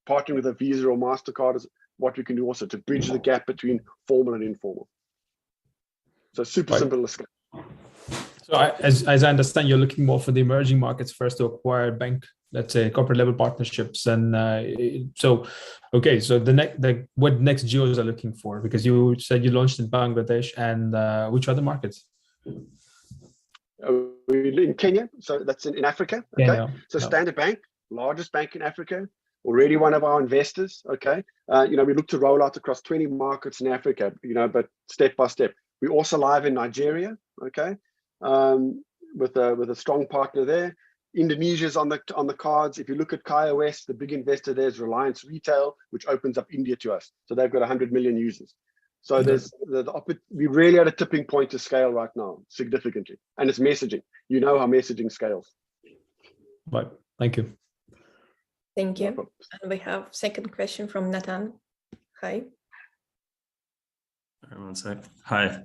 partnering with a Visa or MasterCard is what we can do also to bridge the gap between formal and informal. So super simple to scale. So as I understand, you're looking more for the emerging markets first to acquire bank, let's say, corporate level partnerships. And okay, so what next geos are looking for? Because you said you launched in Bangladesh, and which other markets? In Kenya, so that's in Africa. Okay, Kenya, so Standard Bank, largest bank in Africa, already one of our investors. Okay, we look to roll out across 20 markets in Africa. But step by step. We're also live in Nigeria. Okay, with a strong partner there. Indonesia's on the cards. If you look at KaiOS, the big investor there is Reliance Retail, which opens up India to us. So they've got 100 million users. So we're really at a tipping point to scale right now, significantly. And it's messaging. You know how messaging scales. Right. Thank you. Thank you. And we have second question from Nathan. Hi. One sec. Hi.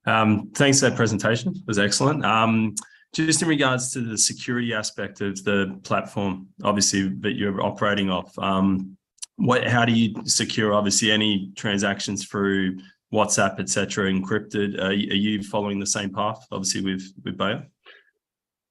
Thanks for that presentation. It was excellent. Just in regards to the security aspect of the platform, obviously, that you're operating off, how do you secure, obviously, any transactions through WhatsApp, et cetera, encrypted? Are you following the same path, obviously, with Bayer?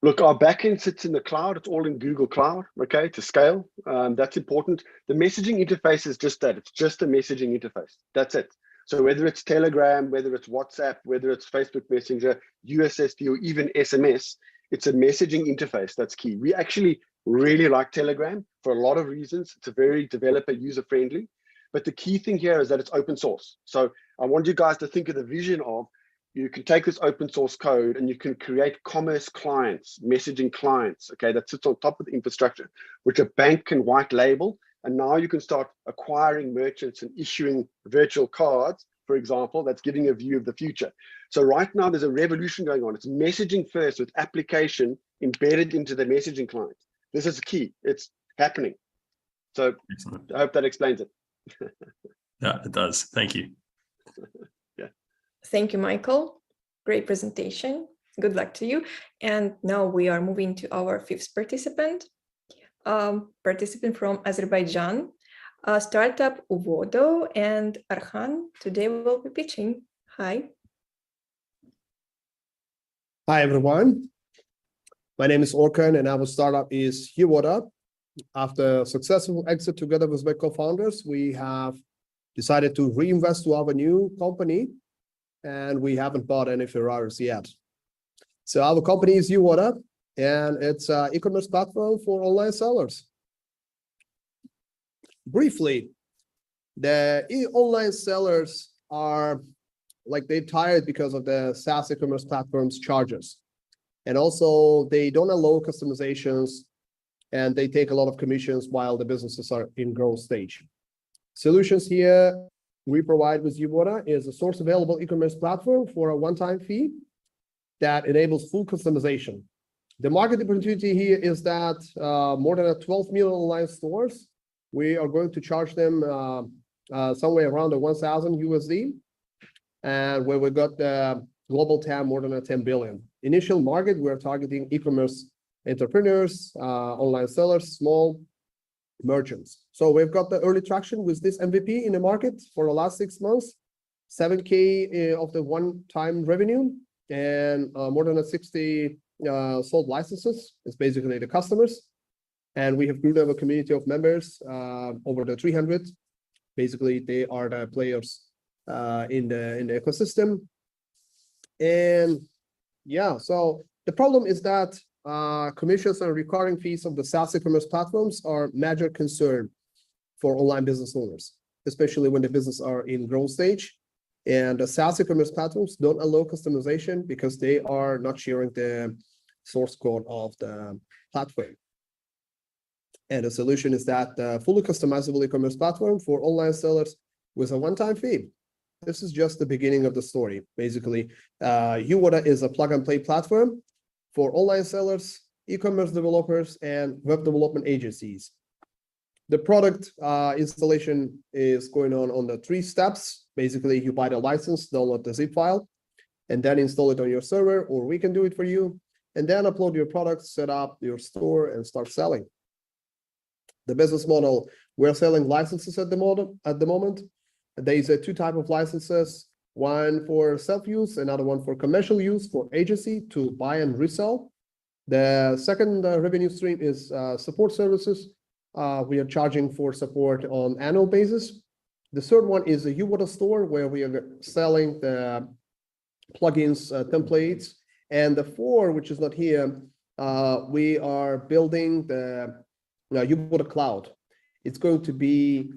Look, our backend sits in the cloud. It's all in Google Cloud, okay, to scale. That's important. The messaging interface is just that. It's just a messaging interface. That's it. So whether it's Telegram, whether it's WhatsApp, whether it's Facebook Messenger, USSD, or even SMS, it's a messaging interface that's key. We actually really like Telegram for a lot of reasons. It's a very developer user-friendly. But the key thing here is that it's open source. So I want you guys to think of the vision of, you can take this open source code and you can create commerce clients, messaging clients, okay, that sits on top of the infrastructure, which a bank can white label. And now you can start acquiring merchants and issuing virtual cards, for example, that's giving a view of the future. So right now there's a revolution going on. It's messaging first with application embedded into the messaging client. This is key. It's happening. So excellent. I hope that explains it. Yeah, it does. Thank you. Thank you, Michael. Great presentation. Good luck to you. And now we are moving to our fifth participant. Participant from Azerbaijan, startup Uvodo, and Arhan today will be pitching. Hi. Hi, everyone. My name is Orkan, and our startup is Uvodo. After a successful exit together with my co-founders, we have decided to reinvest to our new company, and we haven't bought any Ferraris yet. So our company is Uvodo, and it's an e-commerce platform for online sellers. Briefly, the online sellers are like they're tired because of the SaaS e-commerce platforms charges. And also they don't allow customizations and they take a lot of commissions while the businesses are in growth stage. Solutions here we provide with Uvodo is a source available e-commerce platform for a one-time fee that enables full customization. The market opportunity here is that more than 12 million online stores, we are going to charge them somewhere around the 1,000 USD, and where we got the global TAM more than 10 billion. Initial market, we're targeting e-commerce entrepreneurs, online sellers, small merchants. So we've got the early traction with this MVP in the market for the last 6 months, 7K of the one-time revenue, and more than 60 sold licenses. It's basically the customers. And we have grew a community of members over the 300. Basically, they are the players in the ecosystem. And yeah, so the problem is that commissions and recurring fees of the SaaS e-commerce platforms are major concern for online business owners, especially when the business are in growth stage. And the SaaS e-commerce platforms don't allow customization because they are not sharing the source code of the platform. And the solution is that fully customizable e-commerce platform for online sellers with a one-time fee. This is just the beginning of the story. Basically, Uvodo is a plug-and-play platform for online sellers, e-commerce developers, and web development agencies. The product installation is going on the 3 steps. Basically, you buy the license, download the zip file, and then install it on your server, or we can do it for you, and then upload your product, set up your store, and start selling. The business model, we're selling licenses at the moment. There is 2 types of licenses, one for self-use, another one for commercial use for agency to buy and resell. The second revenue stream is support services. We are charging for support on annual basis. The third one is a Uvodo store where we are selling the plugins, templates. And the 4, which is not here, we are building the Uvodo Cloud. It's going to be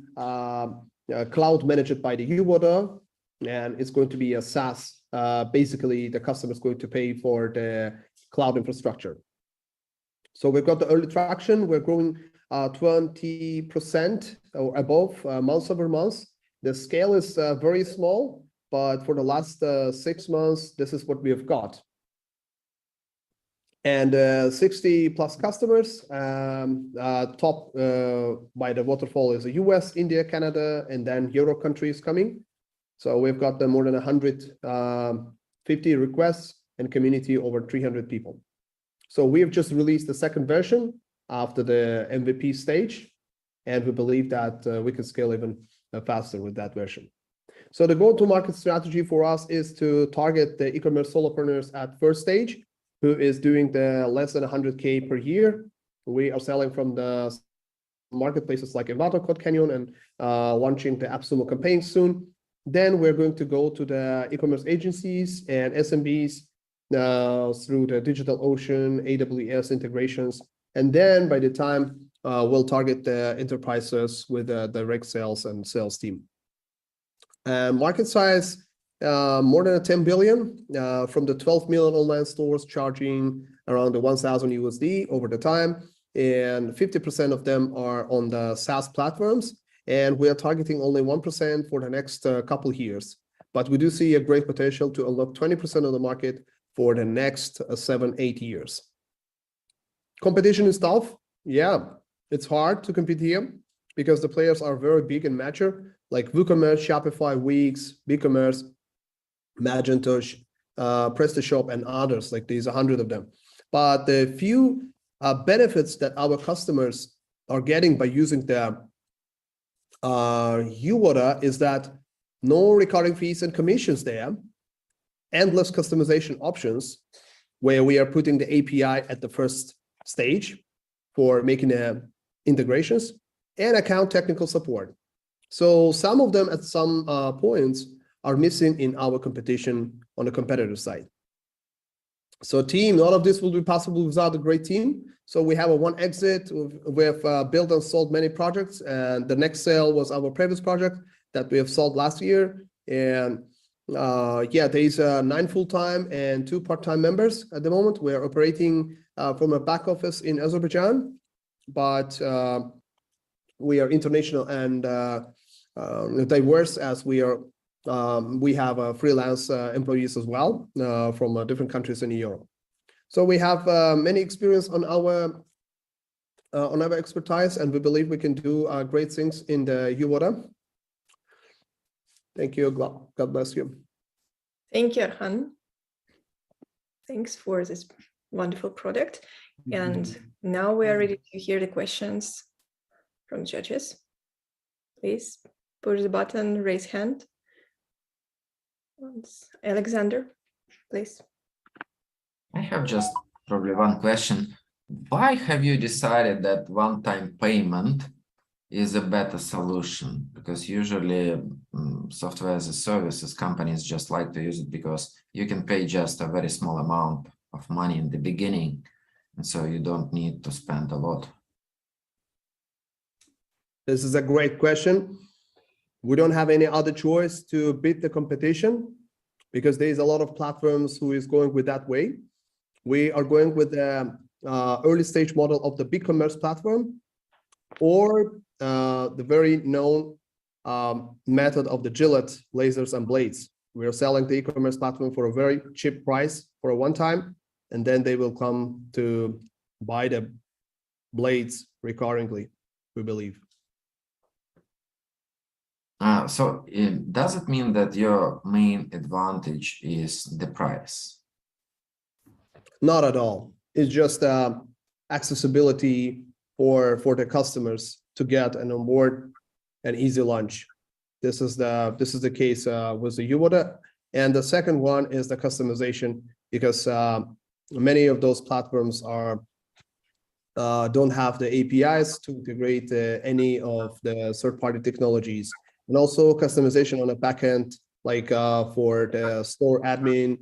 cloud managed by the Uvodo, and it's going to be a SaaS. Basically, the customer is going to pay for the cloud infrastructure. So we've got the early traction. We're growing 20% or above month over month. The scale is very small, but for the last 6 months, this is what we have got. And 60 plus customers, top by the waterfall is the US, India, Canada, and then Euro countries coming. So we've got more than 150 requests and community over 300 people. So we have just released the second version after the MVP stage, and we believe that we can scale even faster with that version. So the go-to-market strategy for us is to target the e-commerce solopreneurs at first stage, who is doing the less than 100K per year. We are selling from the marketplaces like Envato, Code Canyon, and launching the AppSumo campaign soon. Then we're going to go to the e-commerce agencies and SMBs through the DigitalOcean, AWS integrations. And then by the time we'll target the enterprises with the direct sales and sales team. Market size, more than 10 billion from the 12 million online stores charging around the 1,000 USD over the time. And 50% of them are on the SaaS platforms. And we are targeting only 1% for the next couple of years. But we do see a great potential to unlock 20% of the market for the next 7-8 years. Competition is tough. Yeah, it's hard to compete here because the players are very big and mature, like WooCommerce, Shopify, Wix, BigCommerce, Magento, PrestaShop, and others. Like there's 100 of them. But the few benefits that our customers are getting by using the UWorld is that no recurring fees and commissions there, endless customization options, where we are putting the API at the first stage for making integrations, and account technical support. So some of them at some points are missing in our competition on the competitor side. So team, all of this will be possible without a great team. So we have a one exit. We have built and sold many projects, and the next sale was our previous project that we have sold last year. And yeah, there's 9 full-time and 2 part-time members at the moment. We are operating from a back office in Azerbaijan, but we are international and diverse as we are. We have freelance employees as well from different countries in Europe. So we have many experience on our expertise, and we believe we can do great things in the UWorld. Thank you. God bless you. Thank you, Arhan. Thanks for this wonderful product. And now we are ready to hear the questions from judges. Please push the button, raise hand. Alexander, please. I have just probably one question. Why have you decided that one-time payment is a better solution? Because usually software as a services companies just like to use it because you can pay just a very small amount of money in the beginning, and so you don't need to spend a lot. This is a great question. We don't have any other choice to beat the competition because there's a lot of platforms who is going with that way. We are going with the early stage model of the BigCommerce platform, or the very known method of the Gillette lasers and blades. We are selling the e-commerce platform for a very cheap price for a one time, and then they will come to buy the blades recurringly, we believe. So does it mean that your main advantage is the price? Not at all. It's just accessibility for the customers to get and onboard an easy launch. This is the case with the UWorld. And the second one is the customization, because many of those platforms don't have the APIs to integrate any of the third-party technologies. And also customization on the backend, like for the store admin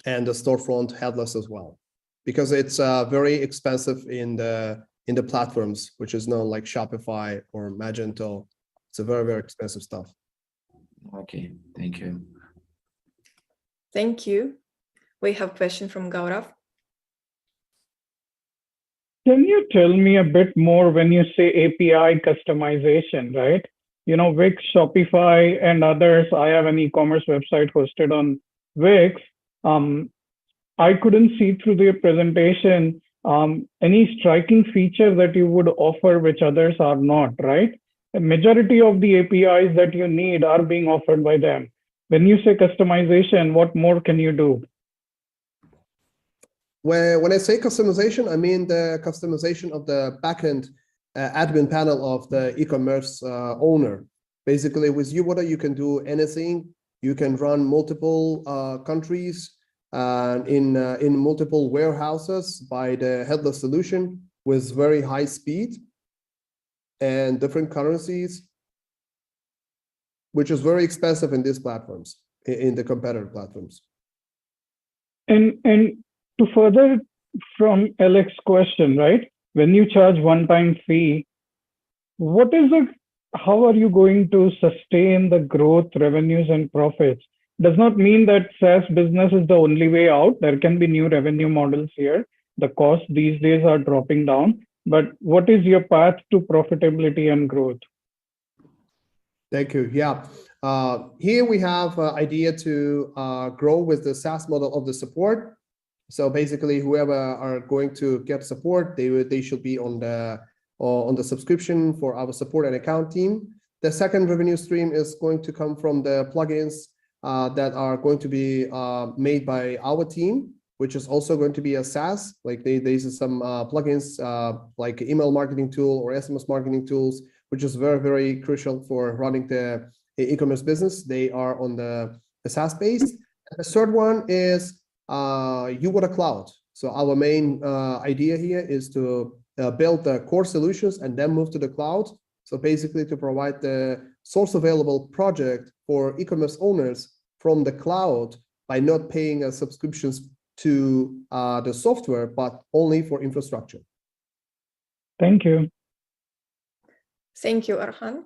and the storefront headless as well, because it's very expensive in the platforms, which is known like Shopify or Magento. It's a very, very expensive stuff. Okay, thank you. Thank you. We have a question from Gaurav. Can you tell me a bit more when you say API customization, right? You know, Wix, Shopify, and others. I have an e-commerce website hosted on Wix. I couldn't see through the presentation any striking feature that you would offer which others are not, right? The majority of the APIs that you need are being offered by them. When you say customization, what more can you do? When I say customization, I mean the customization of the backend admin panel of the e-commerce owner. Basically, with UWorld, you can do anything. You can run multiple countries. in multiple warehouses by the headless solution with very high speed and different currencies, which is very expensive in these platforms, in the competitor platforms. And to further from Alex's question, right? When you charge one-time fee, how are you going to sustain the growth, revenues, and profits? Does not mean that SaaS business is the only way out. There can be new revenue models here. The costs these days are dropping down, but what is your path to profitability and growth? Thank you. Yeah. Here we have an idea to grow with the SaaS model of the support. So basically, whoever are going to get support, they should be on the subscription for our support and account team. The second revenue stream is going to come from the plugins that are going to be made by our team, which is also going to be a SaaS. Like there's some plugins like email marketing tool or SMS marketing tools, which is very, very crucial for running the e-commerce business. They are on the SaaS base. The third one is you got a cloud. So our main idea here is to build the core solutions and then move to the cloud. So basically to provide the source available project for e-commerce owners from the cloud by not paying subscriptions to the software, but only for infrastructure. Thank you. Thank you, Arhan.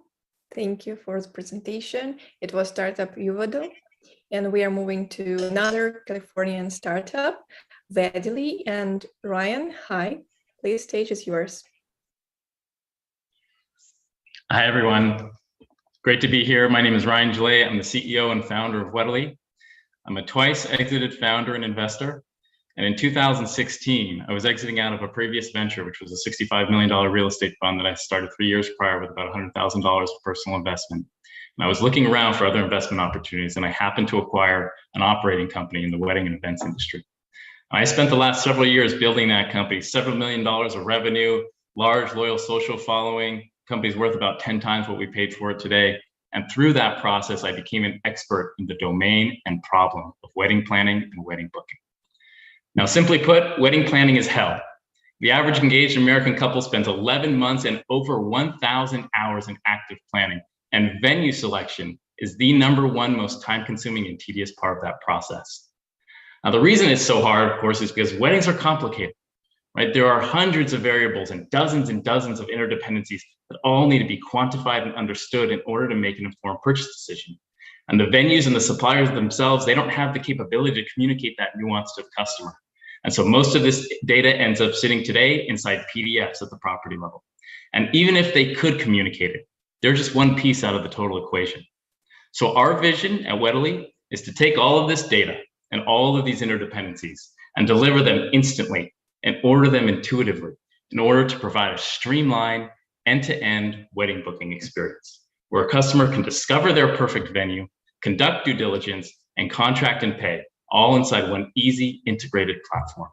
Thank you for the presentation. It was Startup Yuvado, and we are moving to another Californian startup, Vedily. And Ryan, hi, please, stage is yours. Hi, everyone. Great to be here. My name is Ryan Gillet. I'm the CEO and founder of Vedily. I'm a twice exited founder and investor. And in 2016, I was exiting out of a previous venture, which was a $65 million real estate fund that I started 3 years prior with about $100,000 for personal investment. And I was looking around for other investment opportunities, and I happened to acquire an operating company in the wedding and events industry. I spent the last several years building that company, several $1 million of revenue, large, loyal social following, company's worth about 10 times what we paid for it today. And through that process, I became an expert in the domain and problem of wedding planning and wedding booking. Now, simply put, wedding planning is hell. The average engaged American couple spends 11 months and over 1,000 hours in active planning. And venue selection is the #1 most time-consuming and tedious part of that process. Now, the reason it's so hard, of course, is because weddings are complicated, right? There are hundreds of variables and dozens of interdependencies that all need to be quantified and understood in order to make an informed purchase decision. And the venues and the suppliers themselves, they don't have the capability to communicate that nuance to the customer. And so most of this data ends up sitting today inside PDFs at the property level. And even if they could communicate it, they're just one piece out of the total equation. So our vision at Vedily is to take all of this data and all of these interdependencies and deliver them instantly and order them intuitively in order to provide a streamlined end-to-end wedding booking experience where a customer can discover their perfect venue, conduct due diligence, and contract and pay, all inside one easy integrated platform.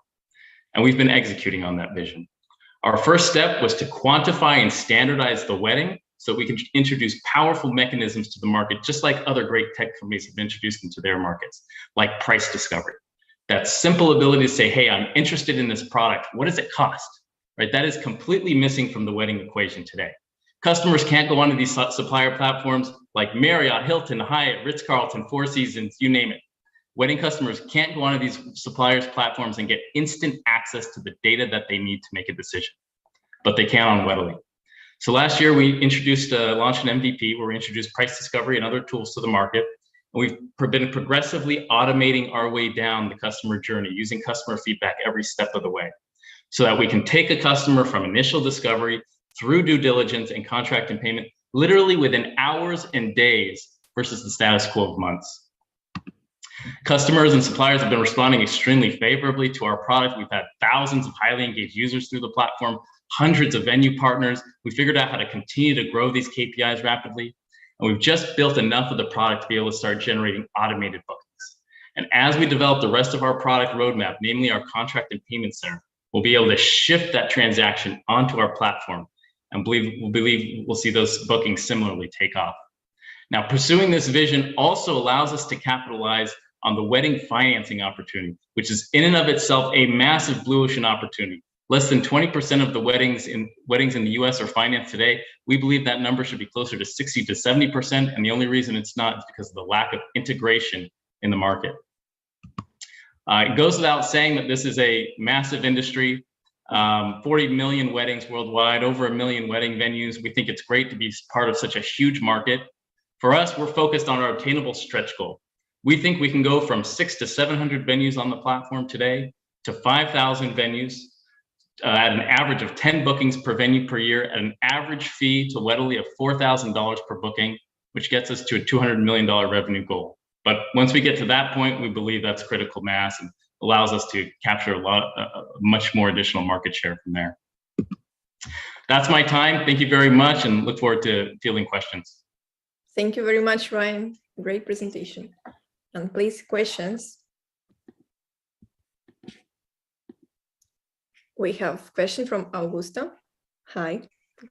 And we've been executing on that vision. Our first step was to quantify and standardize the wedding so we can introduce powerful mechanisms to the market, just like other great tech companies have introduced into their markets, like price discovery. That simple ability to say, hey, I'm interested in this product. What does it cost? Right? That is completely missing from the wedding equation today. Customers can't go onto these supplier platforms like Marriott, Hilton, Hyatt, Ritz-Carlton, Four Seasons, you name it. Wedding customers can't go onto these suppliers' platforms and get instant access to the data that they need to make a decision, but they can on Vedily. So last year we launched an MVP where we introduced price discovery and other tools to the market. And we've been progressively automating our way down the customer journey using customer feedback every step of the way so that we can take a customer from initial discovery through due diligence and contract and payment literally within hours and days versus the status quo of months. Customers and suppliers have been responding extremely favorably to our product. We've had thousands of highly engaged users through the platform, hundreds of venue partners. We figured out how to continue to grow these KPIs rapidly. And we've just built enough of the product to be able to start generating automated bookings. And as we develop the rest of our product roadmap, namely our contract and payment center, we'll be able to shift that transaction onto our platform and believe we'll see those bookings similarly take off. Now, pursuing this vision also allows us to capitalize on the wedding financing opportunity, which is in and of itself a massive blue ocean opportunity. Less than 20% of the weddings in the US are financed today. We believe that number should be closer to 60 to 70%. And the only reason it's not is because of the lack of integration in the market. It goes without saying that this is a massive industry, 40 million weddings worldwide, over 1 million wedding venues. We think it's great to be part of such a huge market. For us, we're focused on our obtainable stretch goal. We think we can go from 600 to 700 venues on the platform today to 5,000 venues at an average of 10 bookings per venue per year at an average fee to Weddily of $4,000 per booking, which gets us to a $200 million revenue goal. But once we get to that point, we believe that's critical mass and allows us to capture much more additional market share from there. That's my time. Thank you very much and look forward to fielding questions. Thank you very much, Ryan. Great presentation. And please, questions. We have a question from Augusto. Hi,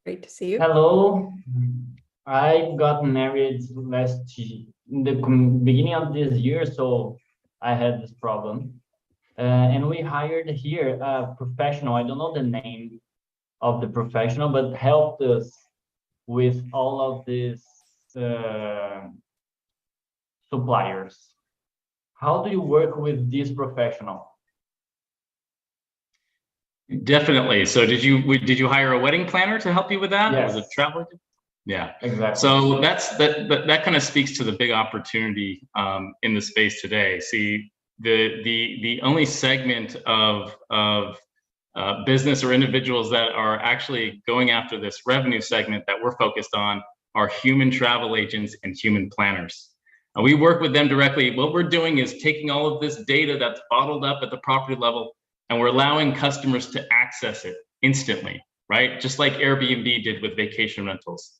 great to see you. Hello. I got married in the beginning of this year, so I had this problem. And we hired here a professional. I don't know the name of the professional, but helped us with all of these suppliers. How do you work with this professional? Definitely. So did you hire a wedding planner to help you with that? Yes. Was it travel? Yeah, exactly. So that kind of speaks to the big opportunity in the space today. See, the only segment of business or individuals that are actually going after this revenue segment that we're focused on are human travel agents and human planners. And we work with them directly. What we're doing is taking all of this data that's bottled up at the property level, and we're allowing customers to access it instantly, right? Just like Airbnb did with vacation rentals.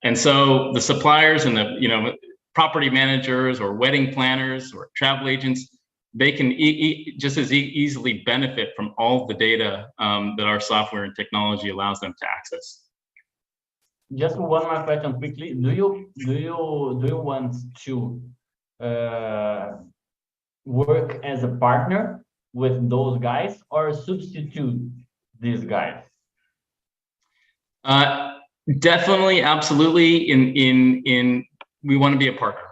And so the suppliers and the property managers or wedding planners or travel agents, they can just as easily benefit from all the data that our software and technology allows them to access. Just one more question quickly. Do you want to work as a partner with those guys or substitute these guys? Definitely, absolutely. We want to be a partner,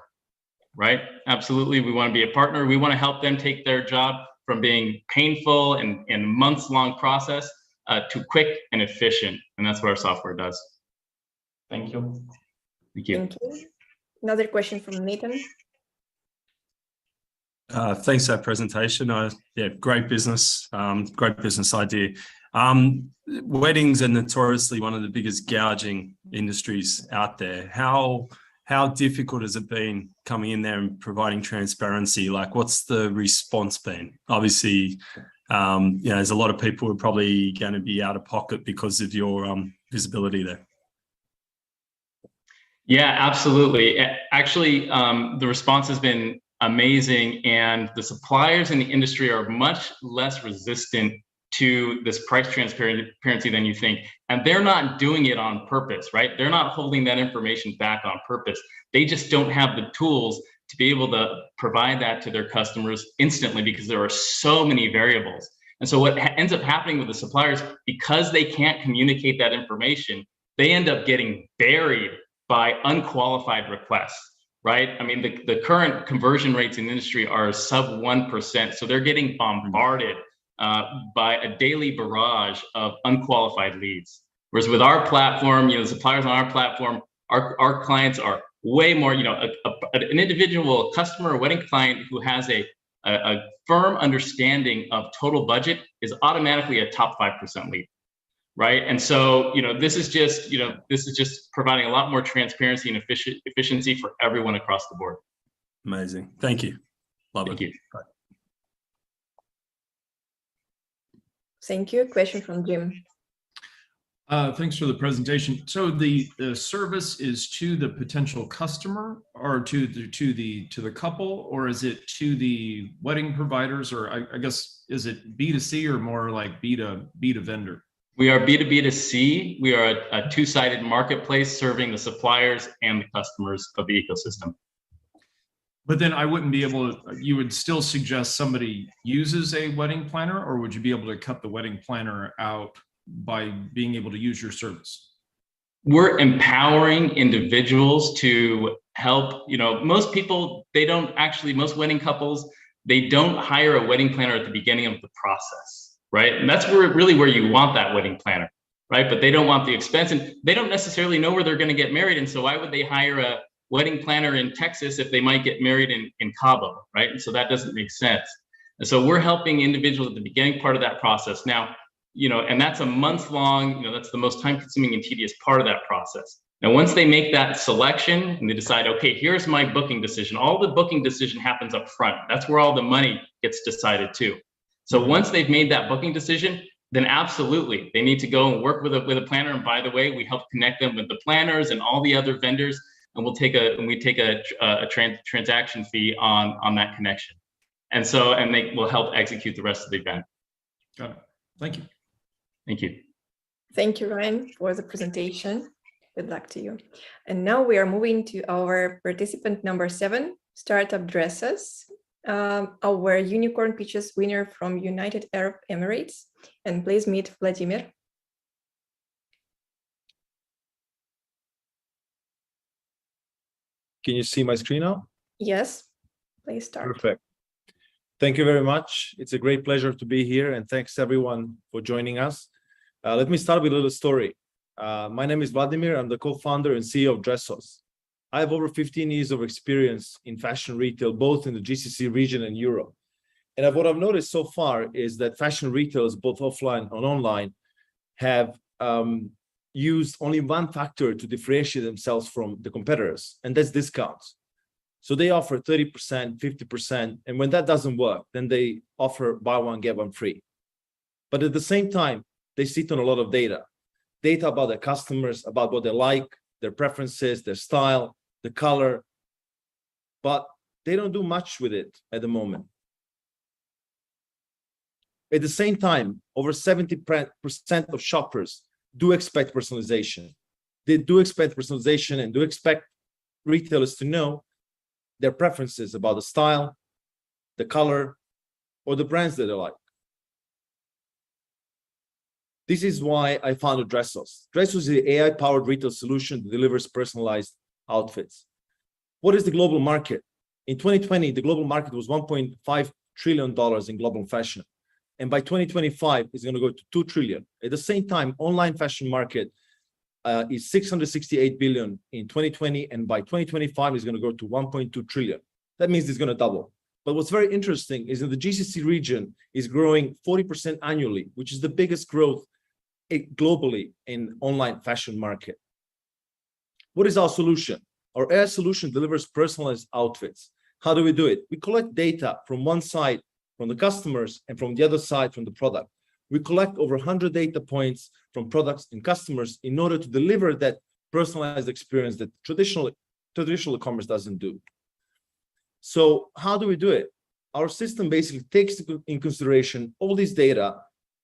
right? Absolutely, we want to be a partner. We want to help them take their job from being painful and months-long process to quick and efficient, and that's what our software does. Thank you. Thank you. Thank you. Another question from Nathan. Thanks for that presentation. Yeah, great business idea. Weddings are notoriously one of the biggest gouging industries out there. How difficult has it been coming in there and providing transparency? Like, what's the response been? Obviously, there's a lot of people who are probably going to be out of pocket because of your visibility there. Yeah, absolutely. Actually, the response has been amazing, and the suppliers in the industry are much less resistant to this price transparency than you think. And they're not doing it on purpose, right? They're not holding that information back on purpose. They just don't have the tools to be able to provide that to their customers instantly because there are so many variables. And so what ends up happening with the suppliers, because they can't communicate that information, they end up getting buried by unqualified requests, right? I mean, the current conversion rates in the industry are sub 1%. So they're getting bombarded by a daily barrage of unqualified leads. Whereas with our platform, the suppliers on our platform, our clients are way more, an individual customer or wedding client who has a firm understanding of total budget is automatically a top 5% lead. Right. And so, this is just providing a lot more transparency and efficiency for everyone across the board. Amazing. Thank you. Love it. Thank you. Thank you. Question from Jim. Thanks for the presentation. So the service is to the potential customer or to the couple, or is it to the wedding providers, or I guess, is it B2C or more like B to vendor? We are B2B2C. We are a two-sided marketplace serving the suppliers and the customers of the ecosystem. But then I wouldn't be able to, you would still suggest somebody uses a wedding planner, or would you be able to cut the wedding planner out by being able to use your service? We're empowering individuals to help, most people, most wedding couples, they don't hire a wedding planner at the beginning of the process, right? And that's really where you want that wedding planner, right? But they don't want the expense, and they don't necessarily know where they're going to get married. And so why would they hire a wedding planner in Texas if they might get married in Cabo, right? And so that doesn't make sense. And so we're helping individuals at the beginning part of that process. Now, and that's a month long, that's the most time consuming and tedious part of that process. Now, once they make that selection and they decide, okay, here's my booking decision, all the booking decision happens up front. That's where all the money gets decided too. So once they've made that booking decision, then absolutely, they need to go and work with a planner. And by the way, we help connect them with the planners and all the other vendors, and we take a transaction fee on that connection. And they will help execute the rest of the event. Got it. Thank you. Thank you. Thank you, Ryan, for the presentation. Good luck to you. And now we are moving to our participant number 7, Startup Dresses, our Unicorn Pitches winner from United Arab Emirates. And please meet Vladimir. Can you see my screen now? Yes, please start. Perfect. Thank you very much. It's a great pleasure to be here, and thanks everyone for joining us. Let me start with a little story. My name is Vladimir. I'm the co-founder and CEO of Dressos. I have over 15 years of experience in fashion retail, both in the GCC region and Europe. And what I've noticed so far is that fashion retailers, both offline and online, have used only one factor to differentiate themselves from the competitors, and that's discounts. So they offer 30%, 50%, and when that doesn't work, then they offer buy one, get one free. But at the same time, they sit on a lot of data about their customers, about what they like, their preferences, their style, the color, but they don't do much with it at the moment. At the same time, over 70% of shoppers do expect personalization. They do expect personalization and do expect retailers to know their preferences about the style, the color, or the brands that they like. This is why I founded Dressos. Dressos is the AI-powered retail solution that delivers personalized outfits. What is the global market? In 2020, the global market was $1.5 trillion in global fashion. And by 2025, it's going to go to 2 trillion. At the same time, online fashion market is 668 billion in 2020, and by 2025 it's going to go to 1.2 trillion. That means it's going to double. But what's very interesting is that the GCC region is growing 40% annually, which is the biggest growth globally in online fashion market. What is our solution? Our AI solution delivers personalized outfits. How do we do it? We collect data from one side from the customers and from the other side from the product. We collect over 100 data points from products and customers in order to deliver that personalized experience that traditional e-commerce doesn't do. So how do we do it? Our system basically takes in consideration all this data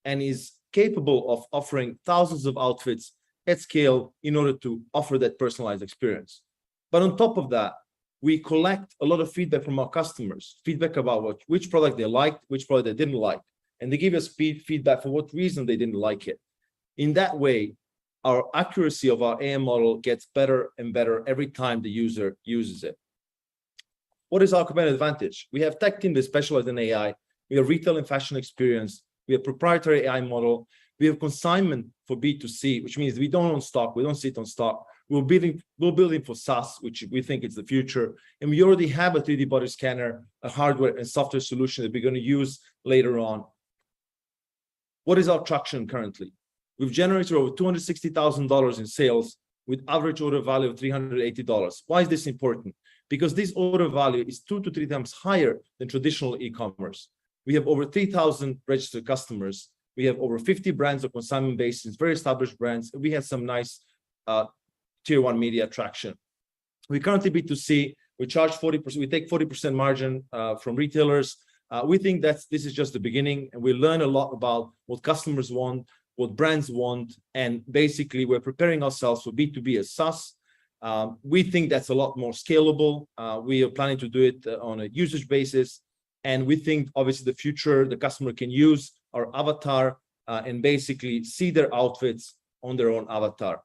and is capable of offering thousands of outfits at scale in order to offer that personalized experience. But on top of that, we collect a lot of feedback from our customers, feedback about which product they liked, which product they didn't like, and they give us feedback for what reason they didn't like it. In that way, our accuracy of our AI model gets better and better every time the user uses it. What is our competitive advantage? We have tech team that specialize in AI. We have retail and fashion experience. We have proprietary AI model. We have consignment for B2C, which means we don't own stock. We don't sit on stock. We're building for SaaS, which we think is the future. And we already have a 3D body scanner, a hardware and software solution that we're going to use later on. What is our traction currently? We've generated over $260,000 in sales with average order value of $380. Why is this important? Because this order value is 2 to 3 times higher than traditional e-commerce. We have over 3,000 registered customers. We have over 50 brands of consignment bases, very established brands. We have some nice tier 1 media traction. We currently B2C, we charge 40%, we take 40% margin from retailers. We think that this is just the beginning, and we learn a lot about what customers want, what brands want, and basically we're preparing ourselves for B2B as SaaS. We think that's a lot more scalable. We are planning to do it on a usage basis. And we think, obviously, the future, the customer can use our avatar and basically see their outfits on their own avatar.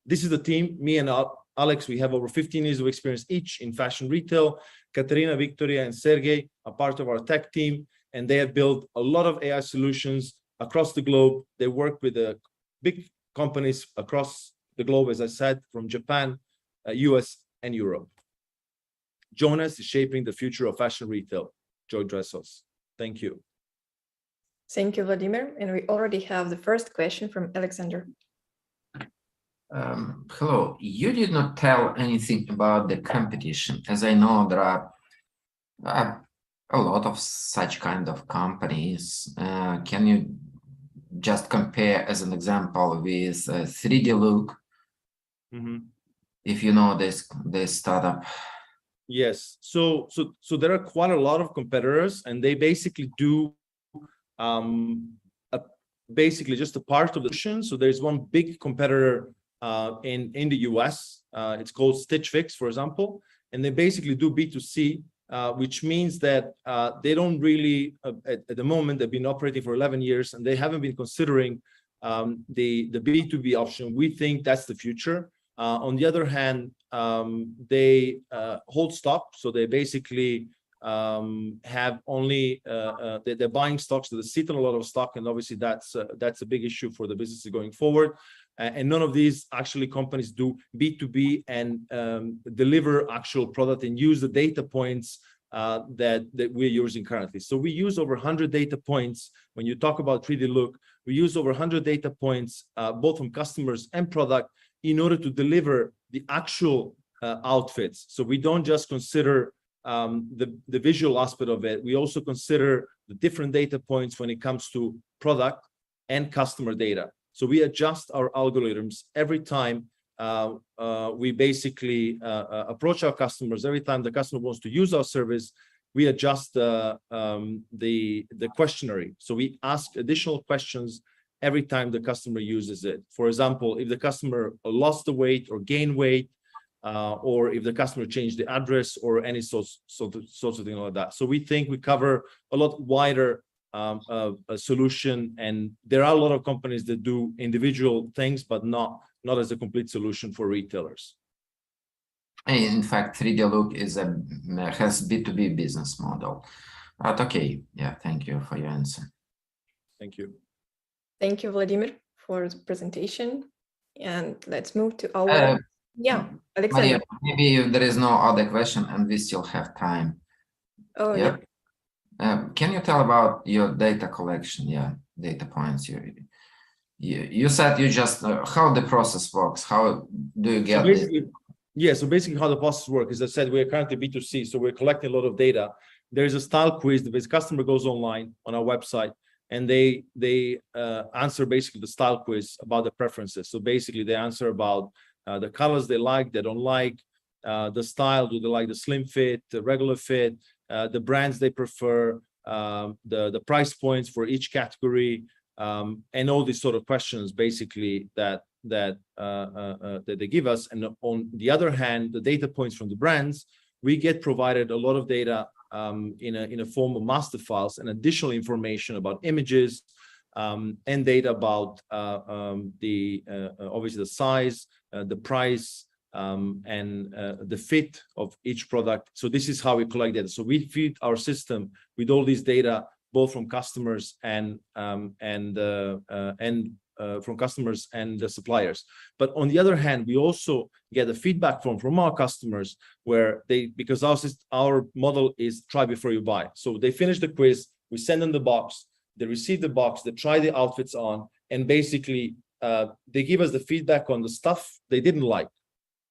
This is the team, me and Alex. We have over 15 years of experience each in fashion retail. Katerina, Victoria, and Sergey are part of our tech team, and they have built a lot of AI solutions across the globe. They work with big companies across the globe, as I said, from Japan, US, and Europe. Jonas is shaping the future of fashion retail. Joy Dressos. Thank you. Thank you, Vladimir. And we already have the first question from Alexander. Hello. You did not tell anything about the competition, as I know there are a lot of such kind of companies. Can you just compare as an example with 3D Look? Mm-hmm. If you know this startup. Yes. So there are quite a lot of competitors, and they basically do basically just a part of the solution. So there's one big competitor in the US. It's called Stitch Fix, for example, and they basically do B2C, which means that they don't really at the moment. They've been operating for 11 years, and they haven't been considering the B2B option. We think that's the future. On the other hand, they hold stock, so they basically have only they're buying stocks, so they sit on a lot of stock, and obviously that's a big issue for the business going forward. And none of these actually companies do B2B and deliver actual product and use the data points that we're using currently. So we use over 100 data points. When you talk about 3D Look, we use over 100 data points, both from customers and product, in order to deliver the actual outfits. So we don't just consider the visual aspect of it. We also consider the different data points when it comes to product and customer data. So we adjust our algorithms every time we basically approach our customers. Every time the customer wants to use our service, we adjust the questionnaire. So we ask additional questions every time the customer uses it. For example, if the customer lost the weight or gained weight, or if the customer changed the address or any sorts of thing like that. So we think we cover a lot wider a solution, and there are a lot of companies that do individual things, but not as a complete solution for retailers. In fact, 3D Look has B2B business model. But okay, yeah, thank you for your answer. Thank you. Thank you, Vladimir, for the presentation. And let's move to our Alexander. Maria, maybe if there is no other question and we still have time. Oh, yeah. Can you tell about your data collection? Data points. You said you just how the process works. How do you get So basically how the process works is, I said, we are currently B2C, so we're collecting a lot of data. There's a style quiz. The customer goes online on our website, and they answer basically the style quiz about the preferences. So basically they answer about the colors they like, they don't like, the style, do they like the slim fit, the regular fit, the brands they prefer, the price points for each category, and all these sort of questions basically that they give us. And on the other hand, the data points from the brands, we get provided a lot of data in a form of master files and additional information about images and data about obviously the size, the price, and the fit of each product. So this is how we collect data. So we feed our system with all these data, both from customers and from customers and the suppliers. But on the other hand, we also get a feedback from our customers, where because our model is try before you buy. So they finish the quiz, we send them the box, they receive the box, they try the outfits on, and basically they give us the feedback on the stuff they didn't like.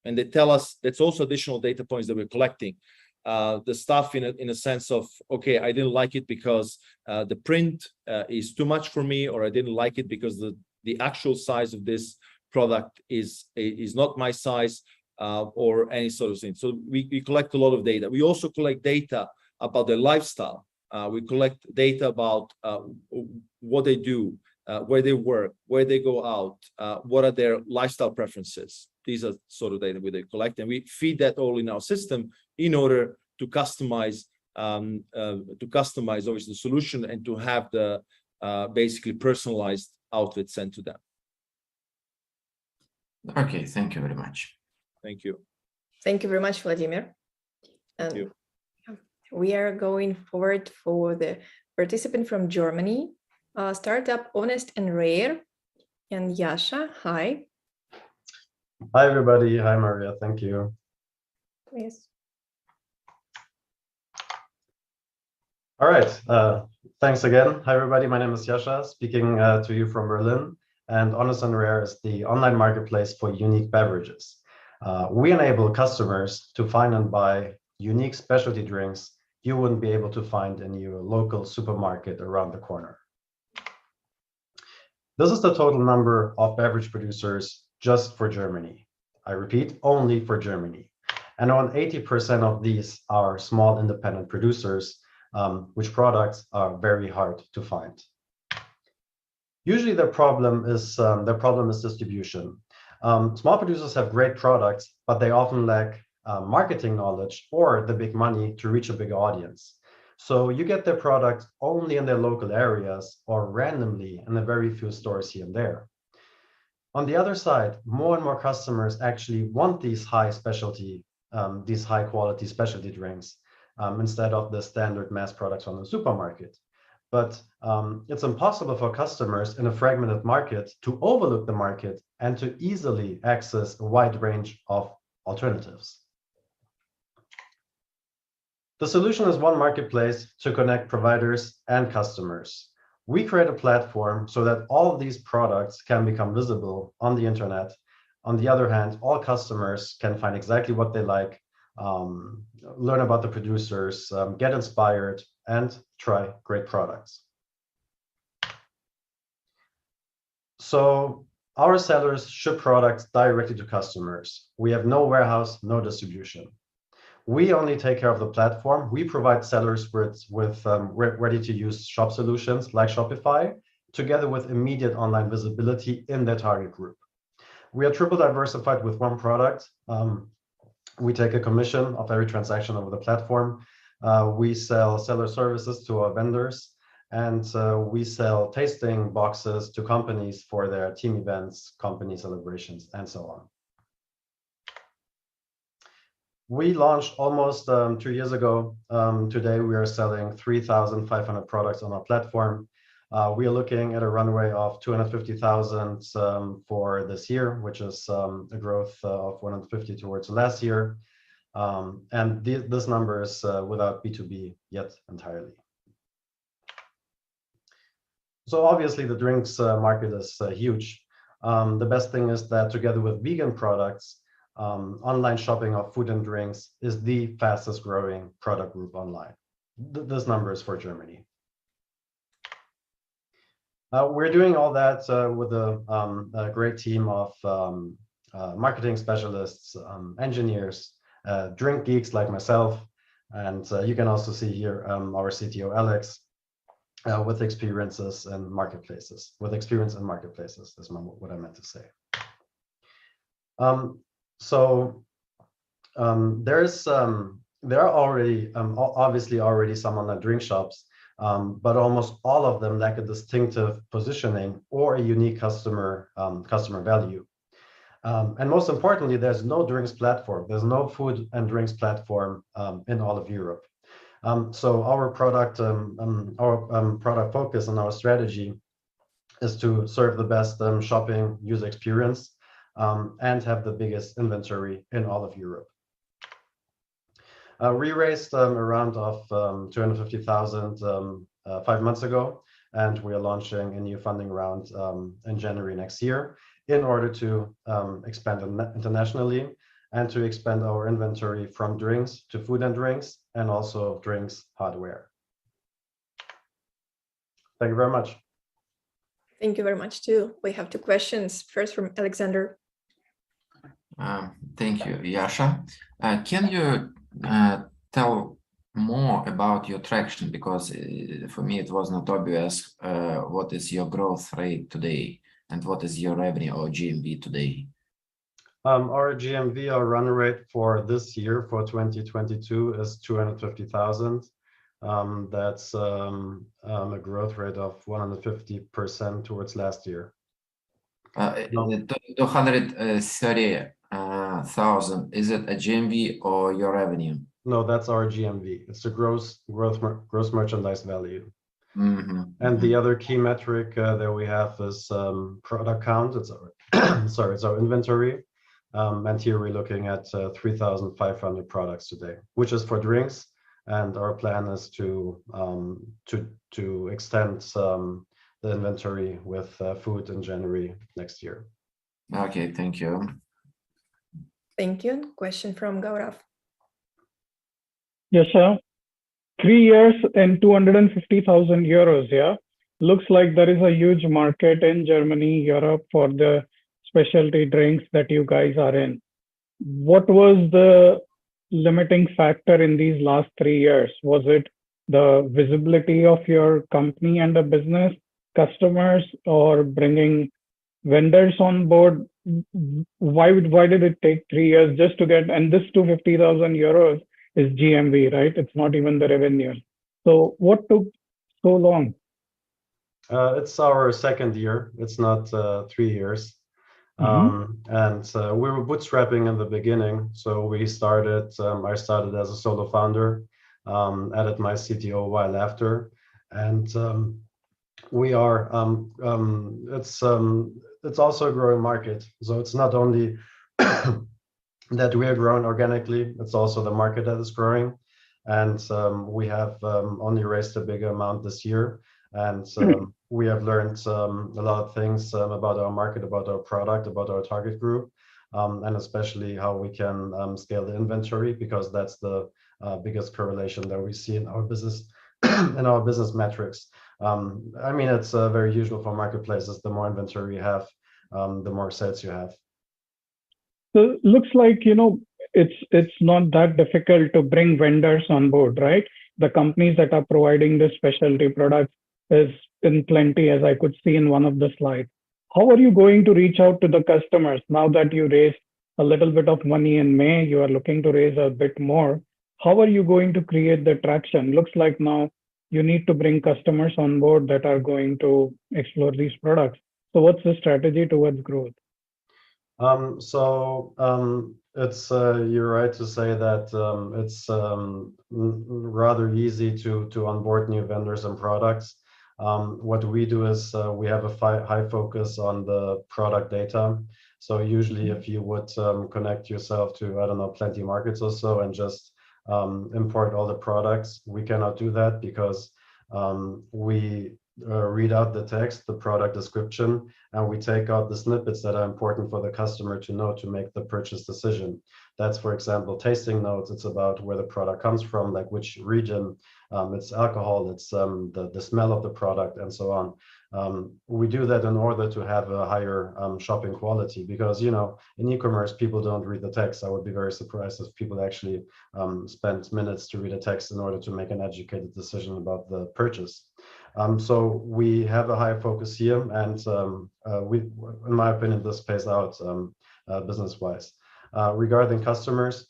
And they tell us that's also additional data points that we're collecting. The stuff in a sense of, okay, I didn't like it because the print is too much for me, or I didn't like it because the actual size of this product is not my size, or any sort of thing. So we collect a lot of data. We also collect data about their lifestyle. We collect data about what they do, where they work, where they go out, what are their lifestyle preferences. These are sort of data we collect, and we feed that all in our system in order to customize obviously the solution and to have the basically personalized outfit sent to them. Okay, thank you very much. Thank you. Thank you very much, Vladimir. Thank you. We are going forward for the participant from Germany, startup Honest and Rare, and Yasha. Hi. Hi, everybody. Hi, Maria. Thank you. Yes. All right. Thanks again. Hi, everybody. My name is Yasha, speaking to you from Berlin. And Honest and Rare is the online marketplace for unique beverages. We enable customers to find and buy unique specialty drinks you wouldn't be able to find in your local supermarket around the corner. This is the total number of beverage producers just for Germany. I repeat, only for Germany. And around 80% of these are small independent producers, which products are very hard to find. Usually their problem is distribution. Small producers have great products, but they often lack marketing knowledge or the big money to reach a big audience. So you get their product only in their local areas or randomly in a very few stores here and there. On the other side, more and more customers actually want these high quality specialty drinks instead of the standard mass products from the supermarket. But it's impossible for customers in a fragmented market to overlook the market and to easily access a wide range of alternatives. The solution is one marketplace to connect providers and customers. We create a platform so that all of these products can become visible on the internet. On the other hand, all customers can find exactly what they like, learn about the producers, get inspired, and try great products. So our sellers ship products directly to customers. We have no warehouse, no distribution. We only take care of the platform. We provide sellers with ready-to-use shop solutions like Shopify, together with immediate online visibility in their target group. We are triple diversified with one product. We take a commission of every transaction over the platform. We sell seller services to our vendors, and we sell tasting boxes to companies for their team events, company celebrations, and so on. We launched almost 2 years ago. Today, we are selling 3,500 products on our platform. We are looking at a runway of 250,000 for this year, which is a growth of 150 towards last year. And this number is without B2B yet entirely. So obviously, the drinks market is huge. The best thing is that together with vegan products, online shopping of food and drinks is the fastest growing product group online. This number is for Germany. We're doing all that with a great team of marketing specialists, engineers, drink geeks like myself. And you can also see here our CTO, Alex, with experiences in marketplaces, is what I meant to say. There are already obviously some online drink shops, but almost all of them lack a distinctive positioning or a unique customer value. And most importantly, there's no drinks platform. There's no food and drinks platform in all of Europe. So our product focus and our strategy is to serve the best shopping user experience and have the biggest inventory in all of Europe. We raised a round of 250,000 5 months ago, and we are launching a new funding round in January next year in order to expand internationally and to expand our inventory from drinks to food and drinks, and also drinks hardware. Thank you very much. Thank you very much too. We have 2 questions. First from Alexander. Thank you, Yasha. Can you tell more about your traction, because for me it was not obvious. What is your growth rate today, and what is your revenue or GMV today? Our GMV, our run rate for this year, for 2022, is 250,000. That's a growth rate of 150% towards last year. 230,000, is it a GMV or your revenue? No, that's our GMV. It's the gross merchandise value. And the other key metric that we have is product count. It's our it's our inventory. And here we're looking at 3,500 products today, which is for drinks. And our plan is to extend the inventory with food in January next year. Okay, thank you. Thank you. Question from Gaurav. Yes, sir. 3 years and 250,000 euros, yeah? Looks like there is a huge market in Germany, Europe for the specialty drinks that you guys are in. What was the limiting factor in these last 3 years? Was it the visibility of your company and the business, customers, or bringing vendors on board? Why did it take 3 years just to get, and this 250,000 euros is GMV, right? It's not even the revenue. So what took so long? It's our second year. It's not 3 years. And we were bootstrapping in the beginning. So we started, I started as a solo founder, added my CTO while after. And we are, it's also a growing market. So it's not only that we are growing organically, it's also the market that is growing. And we have only raised a bigger amount this year. And we have learned a lot of things about our market, about our product, about our target group, and especially how we can scale the inventory, because that's the biggest correlation that we see in our business, in our business metrics. I mean, it's very usual for marketplaces. The more inventory you have, the more sales you have. So looks like, you know, it's not that difficult to bring vendors on board, right? The companies that are providing the specialty products is in plenty, as I could see in one of the slides. How are you going to reach out to the customers now that you raised a little bit of money in May? You are looking to raise a bit more. How are you going to create the traction? Looks like now you need to bring customers on board that are going to explore these products. So what's the strategy towards growth? It's you're right to say that it's rather easy to onboard new vendors and products. What we do is we have a high focus on the product data. So usually if you would connect yourself to, I don't know, plenty markets or so and just import all the products, we cannot do that because we read out the text, the product description, and we take out the snippets that are important for the customer to know to make the purchase decision. That's, for example, tasting notes. It's about where the product comes from, like which region, it's alcohol, it's the smell of the product, and so on. We do that in order to have a higher shopping quality, because, you know, in e-commerce, people don't read the text. I would be very surprised if people actually spend minutes to read a text in order to make an educated decision about the purchase. So we have a high focus here, and in my opinion, this pays out business-wise. Regarding customers,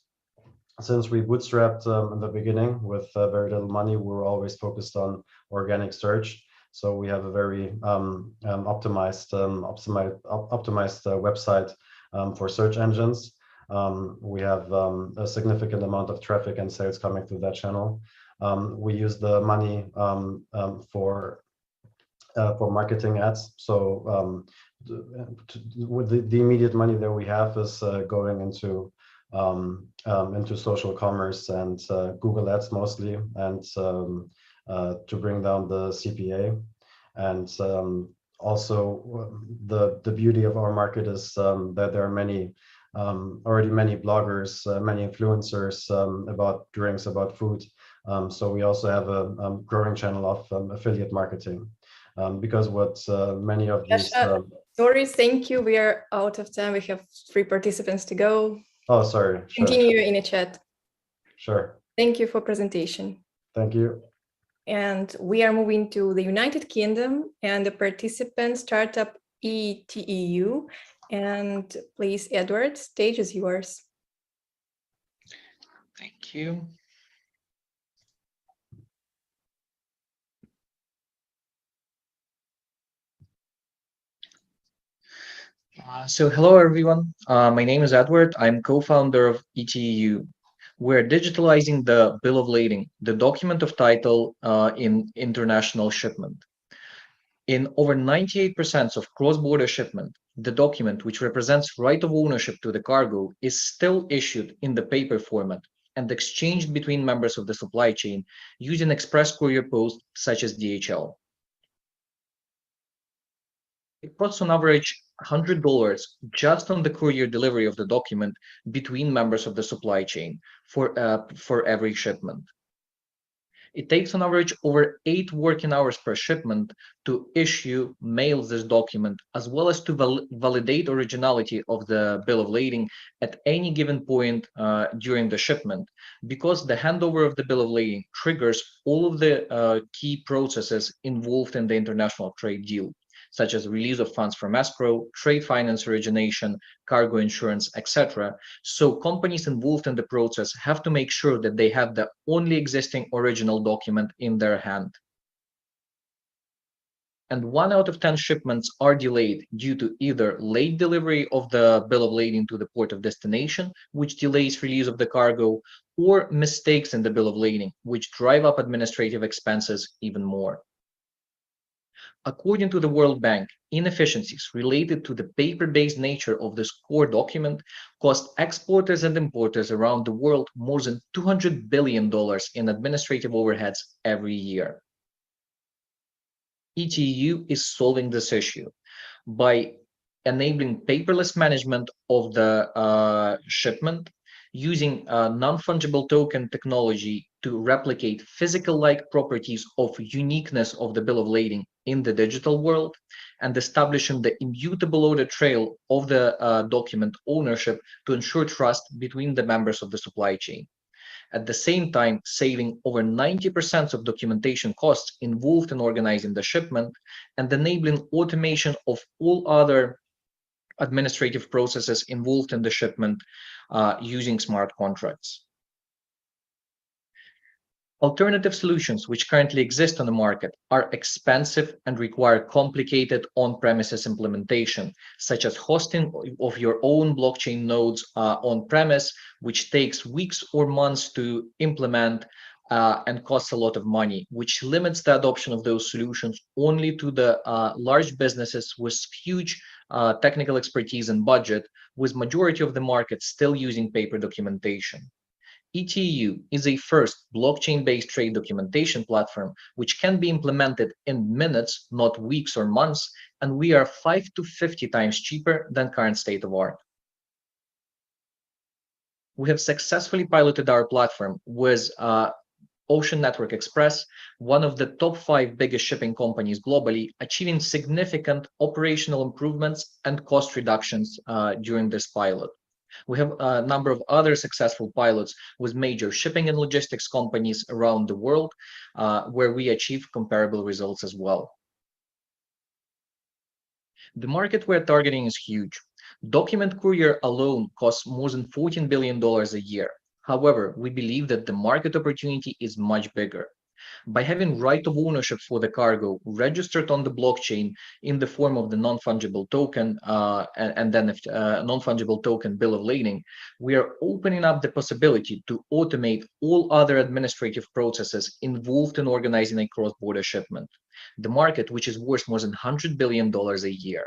since we bootstrapped in the beginning with very little money, we were always focused on organic search. So we have a very optimized website for search engines. We have a significant amount of traffic and sales coming through that channel. We use the money for marketing ads. So with the immediate money that we have is going into social commerce and Google Ads mostly, and to bring down the CPA. And also the beauty of our market is that there are already many bloggers, many influencers about drinks, about food. So we also have a growing channel of affiliate marketing, because what many of these... Sorry, thank you. We are out of time. We have 3 participants to go. Oh, sorry. Sure. Continue in a chat. Sure. Thank you for presentation. Thank you. And we are moving to the United Kingdom and the participant startup ETEU. And please, Edward, stage is yours. Thank you. So hello, everyone. My name is Edward. I'm co-founder of ETEU. We're digitalizing the bill of lading, the document of title in international shipment. In over 98% of cross-border shipment, the document, which represents right of ownership to the cargo, is still issued in the paper format and exchanged between members of the supply chain using express courier post such as DHL. It costs on average $100 just on the courier delivery of the document between members of the supply chain for every shipment. It takes on average over 8 working hours per shipment to mail this document, as well as to validate originality of the bill of lading at any given point during the shipment, because the handover of the bill of lading triggers all of the key processes involved in the international trade deal, such as release of funds from escrow, trade finance origination, cargo insurance, etc. So companies involved in the process have to make sure that they have the only existing original document in their hand. And 1 out of 10 shipments are delayed due to either late delivery of the bill of lading to the port of destination, which delays release of the cargo, or mistakes in the bill of lading, which drive up administrative expenses even more. According to the World Bank, inefficiencies related to the paper-based nature of this core document cost exporters and importers around the world more than $200 billion in administrative overheads every year. ETEU is solving this issue by enabling paperless management of the shipment, using non-fungible token technology to replicate physical-like properties of uniqueness of the bill of lading in the digital world, and establishing the immutable audit trail of the document ownership to ensure trust between the members of the supply chain. At the same time, saving over 90% of documentation costs involved in organizing the shipment, and enabling automation of all other administrative processes involved in the shipment using smart contracts. Alternative solutions which currently exist on the market are expensive and require complicated on-premises implementation, such as hosting of your own blockchain nodes on-premise, which takes weeks or months to implement and costs a lot of money, which limits the adoption of those solutions only to the large businesses with huge technical expertise and budget, with majority of the market still using paper documentation. ETEU is a first blockchain-based trade documentation platform which can be implemented in minutes, not weeks or months, and we are 5 to 50 times cheaper than current state of art. We have successfully piloted our platform with Ocean Network Express, one of the top 5 biggest shipping companies globally, achieving significant operational improvements and cost reductions during this pilot. We have a number of other successful pilots with major shipping and logistics companies around the world, where we achieve comparable results as well. The market we're targeting is huge. Document courier alone costs more than $14 billion a year. However, we believe that the market opportunity is much bigger. By having right of ownership for the cargo registered on the blockchain in the form of the non-fungible token and then non-fungible token bill of lading, we are opening up the possibility to automate all other administrative processes involved in organizing a cross-border shipment, the market which is worth more than $100 billion a year.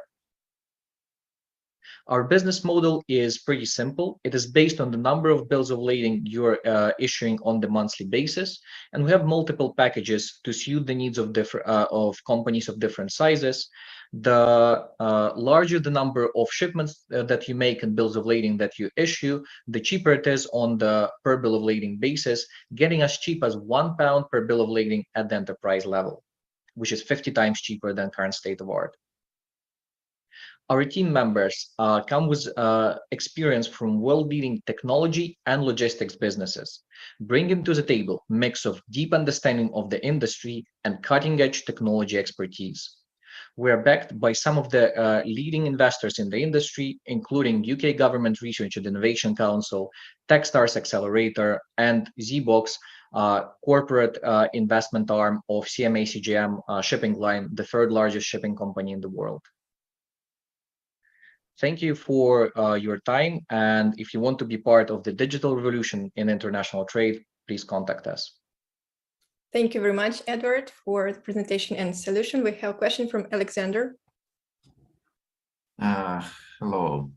Our business model is pretty simple. It is based on the number of bills of lading you're issuing on the monthly basis, and we have multiple packages to suit the needs of companies of different sizes. The larger the number of shipments that you make and bills of lading that you issue, the cheaper it is on the per bill of lading basis, getting as cheap as £1 per bill of lading at the enterprise level, which is 50 times cheaper than current state of art. Our team members come with experience from world-leading technology and logistics businesses, bringing to the table a mix of deep understanding of the industry and cutting-edge technology expertise. We are backed by some of the leading investors in the industry, including UK Government Research and Innovation Council, Techstars Accelerator, and ZBox, corporate investment arm of CMA CGM shipping line, the third largest shipping company in the world. Thank you for your time. And if you want to be part of the digital revolution in international trade, please contact us. Thank you very much, Edward, for the presentation and solution. We have a question from Alexander. Hello.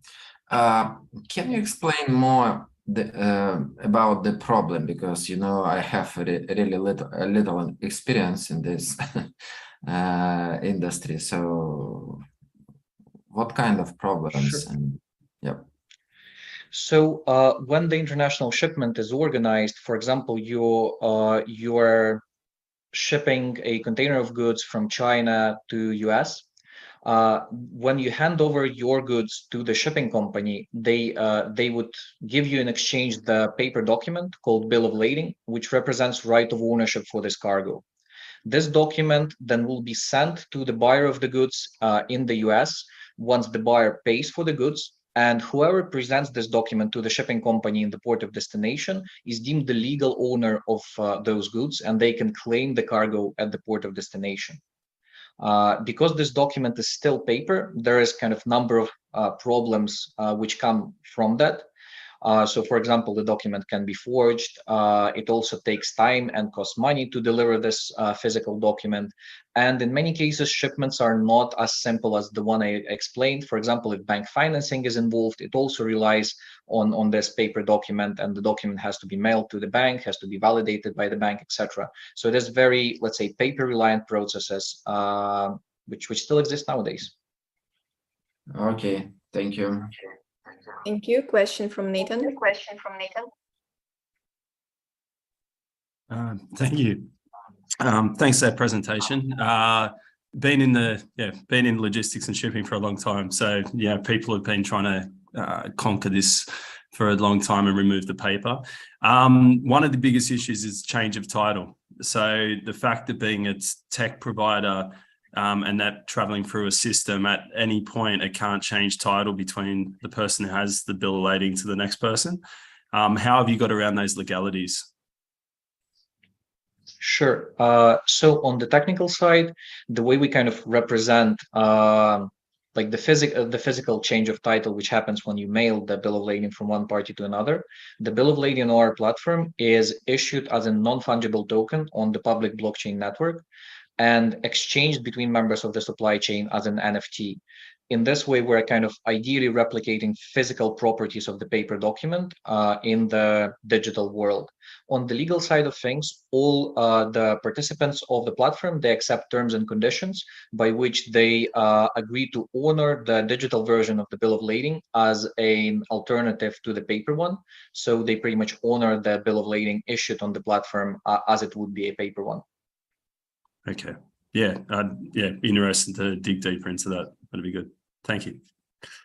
Can you explain more about the problem? Because, you know, I have really little experience in this industry. So what kind of problems? Sure. And yeah. So when the international shipment is organized, for example, you're shipping a container of goods from China to US. When you hand over your goods to the shipping company, they would give you in exchange the paper document called bill of lading, which represents right of ownership for this cargo. This document then will be sent to the buyer of the goods in the US once the buyer pays for the goods, and whoever presents this document to the shipping company in the port of destination is deemed the legal owner of those goods, and they can claim the cargo at the port of destination. Because this document is still paper, there is kind of number of problems which come from that. So, for example, the document can be forged. It also takes time and costs money to deliver this physical document. And in many cases, shipments are not as simple as the one I explained. For example, if bank financing is involved, it also relies on this paper document, and the document has to be mailed to the bank, has to be validated by the bank, etc. So it is very, let's say, paper-reliant processes, which still exist nowadays. Okay, thank you. Thank you. Question from Nathan. Thank you. Thanks for that presentation. Been in logistics and shipping for a long time. So yeah, people have been trying to conquer this for a long time and remove the paper. One of the biggest issues is change of title. So the fact that being a tech provider and that traveling through a system, at any point it can't change title between the person who has the bill of lading to the next person. How have you got around those legalities? Sure. So on the technical side, the way we kind of represent like the physical change of title, which happens when you mail the bill of lading from one party to another, the bill of lading on our platform is issued as a non-fungible token on the public blockchain network and exchanged between members of the supply chain as an NFT. In this way, we're kind of ideally replicating physical properties of the paper document in the digital world. On the legal side of things, all the participants of the platform, they accept terms and conditions by which they agree to honor the digital version of the bill of lading as an alternative to the paper one. So they pretty much honor the bill of lading issued on the platform as it would be a paper one. Okay. Yeah. Interested to dig deeper into that. That'd be good. Thank you.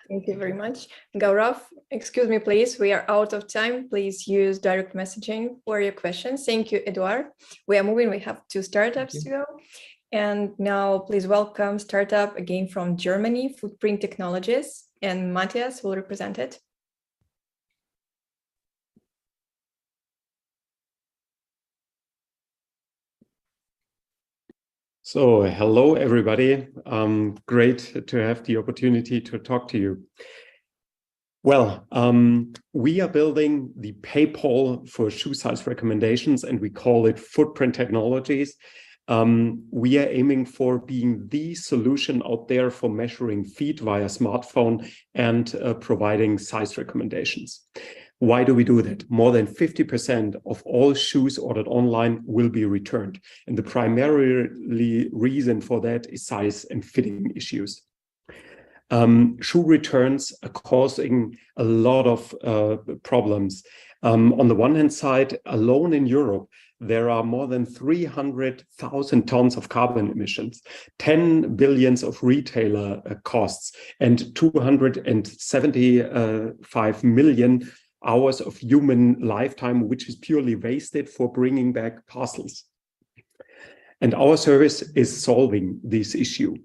Thank you very much. Gaurav, excuse me, please. We are out of time. Please use direct messaging for your questions. Thank you, Eduard. We are moving. We have 2 startups to go. And now please welcome startup again from Germany, Footprint Technologies, and Matthias will represent it. So hello, everybody. Great to have the opportunity to talk to you. Well, we are building the PayPal for shoe size recommendations, and we call it Footprint Technologies. We are aiming for being the solution out there for measuring feet via smartphone and providing size recommendations. Why do we do that? More than 50% of all shoes ordered online will be returned. And the primary reason for that is size and fitting issues. Shoe returns are causing a lot of problems. On the one hand side, alone in Europe, there are more than 300,000 tons of carbon emissions, 10 billions of retailer costs, and 275 million hours of human lifetime, which is purely wasted for bringing back parcels. And our service is solving this issue.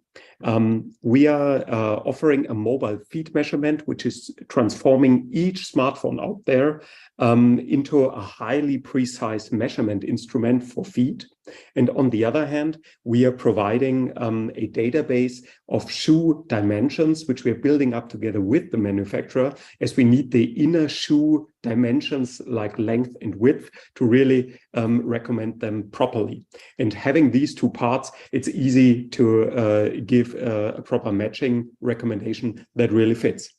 We are offering a mobile feed measurement, which is transforming each smartphone out there into a highly precise measurement instrument for feed. And on the other hand, we are providing a database of shoe dimensions, which we are building up together with the manufacturer, as we need the inner shoe dimensions like length and width to really recommend them properly. And having these two parts, it's easy to give a proper matching recommendation that really fits.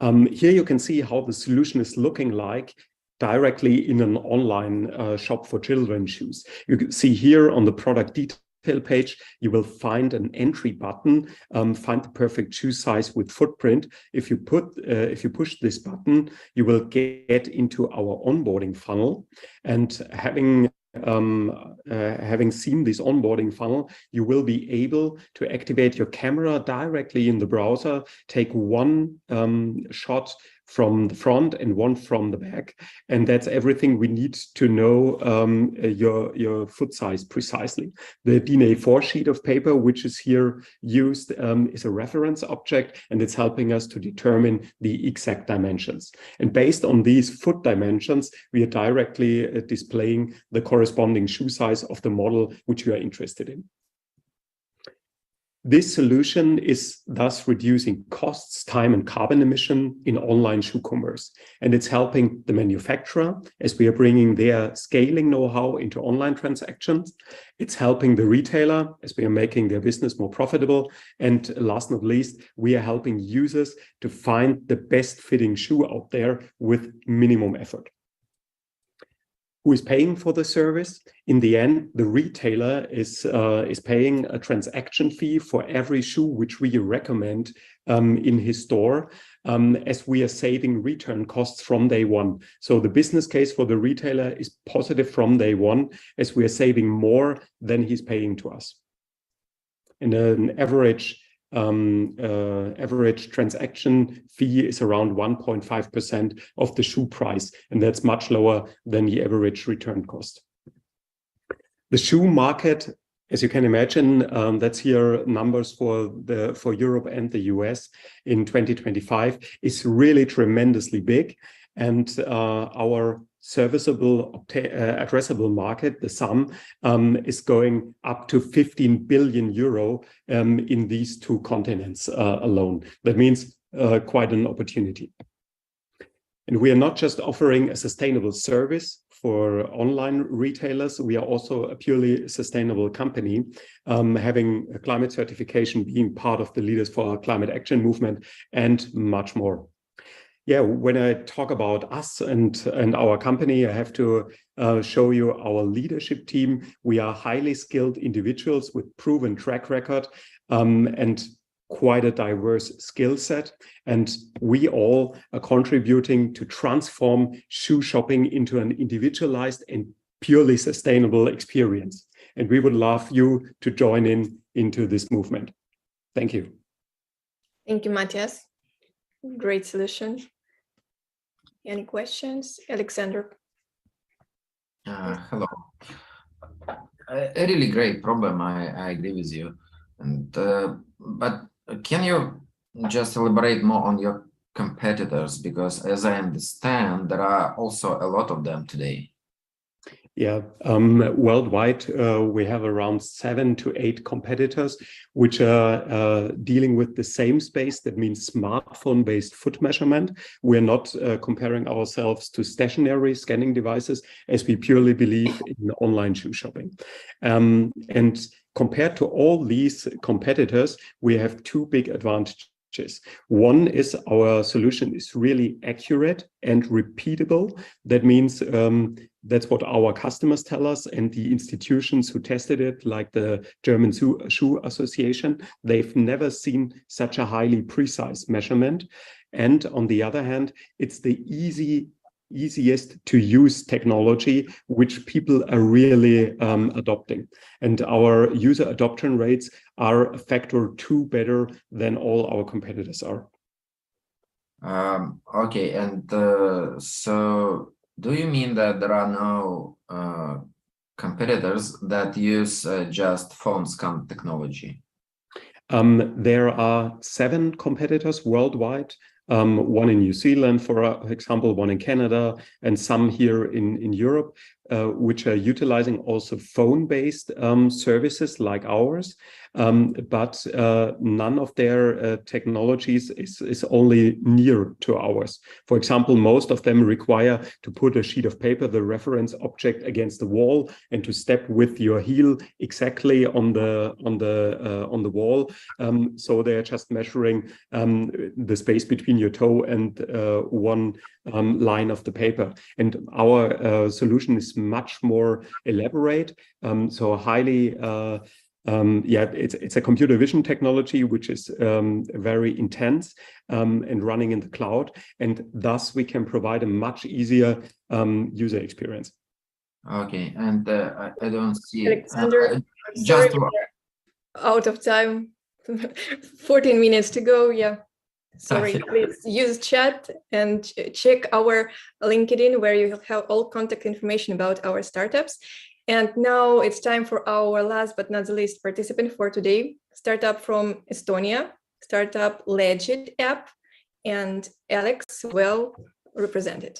Here you can see how the solution is looking like directly in an online shop for children's shoes. You can see here on the product detail page, you will find an entry button, find the perfect shoe size with footprint. If you push this button, you will get into our onboarding funnel, and having seen this onboarding funnel, you will be able to activate your camera directly in the browser, take one shot from the front and one from the back. And that's everything we need to know your foot size precisely. The DIN A4 sheet of paper, which is here used, is a reference object, and it's helping us to determine the exact dimensions. And based on these foot dimensions, we are directly displaying the corresponding shoe size of the model which you are interested in. This solution is thus reducing costs, time, and carbon emission in online shoe commerce. And it's helping the manufacturer as we are bringing their scaling know-how into online transactions. It's helping the retailer as we are making their business more profitable. And last but not least, we are helping users to find the best fitting shoe out there with minimum effort. Who is paying for the service? In the end, the retailer is paying a transaction fee for every shoe which we recommend in his store, as we are saving return costs from day one. So the business case for the retailer is positive from day one, as we are saving more than he's paying to us. And an average transaction fee is around 1.5% of the shoe price, and that's much lower than the average return cost. The shoe market, as you can imagine, that's here numbers for Europe and the US in 2025, is really tremendously big, and our serviceable addressable market, the sum, is going up to 15 billion euro in these two continents alone. That means quite an opportunity. And we are not just offering a sustainable service for online retailers, we are also a purely sustainable company, having a climate certification, being part of the Leaders for Climate Action movement, and much more. Yeah, when I talk about us and our company, I have to show you our leadership team. We are highly skilled individuals with proven track record and quite a diverse skill set. And we all are contributing to transform shoe shopping into an individualized and purely sustainable experience. And we would love you to join into this movement. Thank you. Thank you, Matthias. Great solution. Any questions? Alexander. Hello. A really great problem. I agree with you. And but can you just elaborate more on your competitors? Because as I understand, there are also a lot of them today. Yeah, worldwide, we have around 7 to 8 competitors, which are dealing with the same space. That means smartphone-based foot measurement. We're not comparing ourselves to stationary scanning devices, as we purely believe in online shoe shopping. And compared to all these competitors, we have 2 big advantages. One is our solution is really accurate and repeatable. That means that's what our customers tell us, and the institutions who tested it, like the German Shoe Association, they've never seen such a highly precise measurement. And on the other hand, it's the easiest to use technology, which people are really adopting. And our user adoption rates are a factor 2 better than all our competitors are. Okay, and so do you mean that there are no competitors that use just phone scan technology? There are 7 competitors worldwide, one in New Zealand, for example, one in Canada, and some here in Europe, which are utilizing also phone-based services like ours. But none of their technologies is only near to ours. For example, most of them require to put a sheet of paper, the reference object, against the wall, and to step with your heel exactly on the wall. So they're just measuring the space between your toe and one line of the paper. And our solution is much more elaborate, so highly. It's a computer vision technology which is very intense and running in the cloud, and thus we can provide a much easier user experience. Okay, and I don't see Alexander, sorry, we're out of time. 14 minutes to go. Yeah. Sorry, please use chat and check our LinkedIn where you have all contact information about our startups. And now it's time for our last but not the least participant for today, startup from Estonia, startup Legit app, and Alex well represented.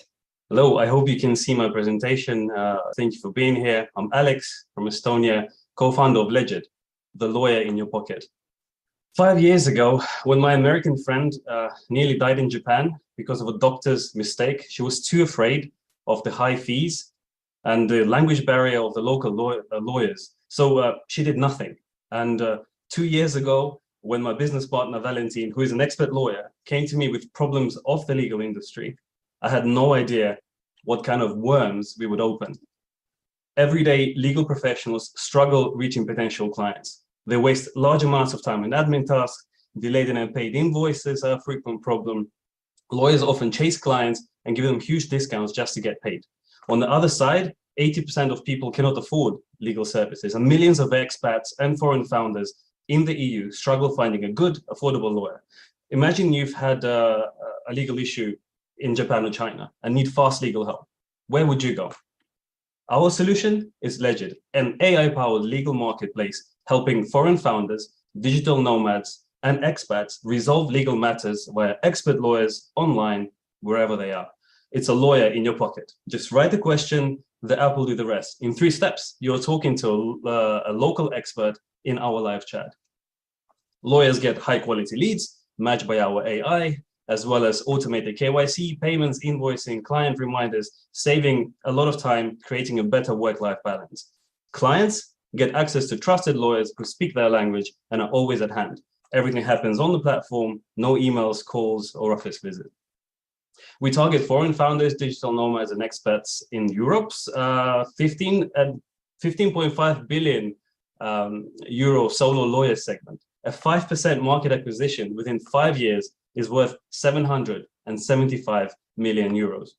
Hello, I hope you can see my presentation. Thank you for being here. I'm Alex from Estonia, co-founder of Legit, the lawyer in your pocket. 5 years ago, when my American friend nearly died in Japan because of a doctor's mistake, she was too afraid of the high fees and the language barrier of the local lawyers. So she did nothing. And 2 years ago, when my business partner, Valentin, who is an expert lawyer, came to me with problems of the legal industry, I had no idea what kind of worms we would open. Everyday legal professionals struggle reaching potential clients. They waste large amounts of time in admin tasks, delayed and unpaid invoices are a frequent problem. Lawyers often chase clients and give them huge discounts just to get paid. On the other side, 80% of people cannot afford legal services, and millions of expats and foreign founders in the EU struggle finding a good, affordable lawyer. Imagine you've had a legal issue in Japan or China and need fast legal help. Where would you go? Our solution is Legit, an AI-powered legal marketplace helping foreign founders, digital nomads, and expats resolve legal matters via expert lawyers online, wherever they are. It's a lawyer in your pocket. Just write the question, the app will do the rest. In 3 steps, you're talking to a local expert in our live chat. Lawyers get high-quality leads matched by our AI, as well as automated KYC, payments, invoicing, client reminders, saving a lot of time, creating a better work-life balance. Clients get access to trusted lawyers who speak their language and are always at hand. Everything happens on the platform, no emails, calls, or office visits. We target foreign founders, digital nomads, and expats in Europe's 15.5 billion euro solo lawyer segment. A 5% market acquisition within 5 years is worth 775 million euros.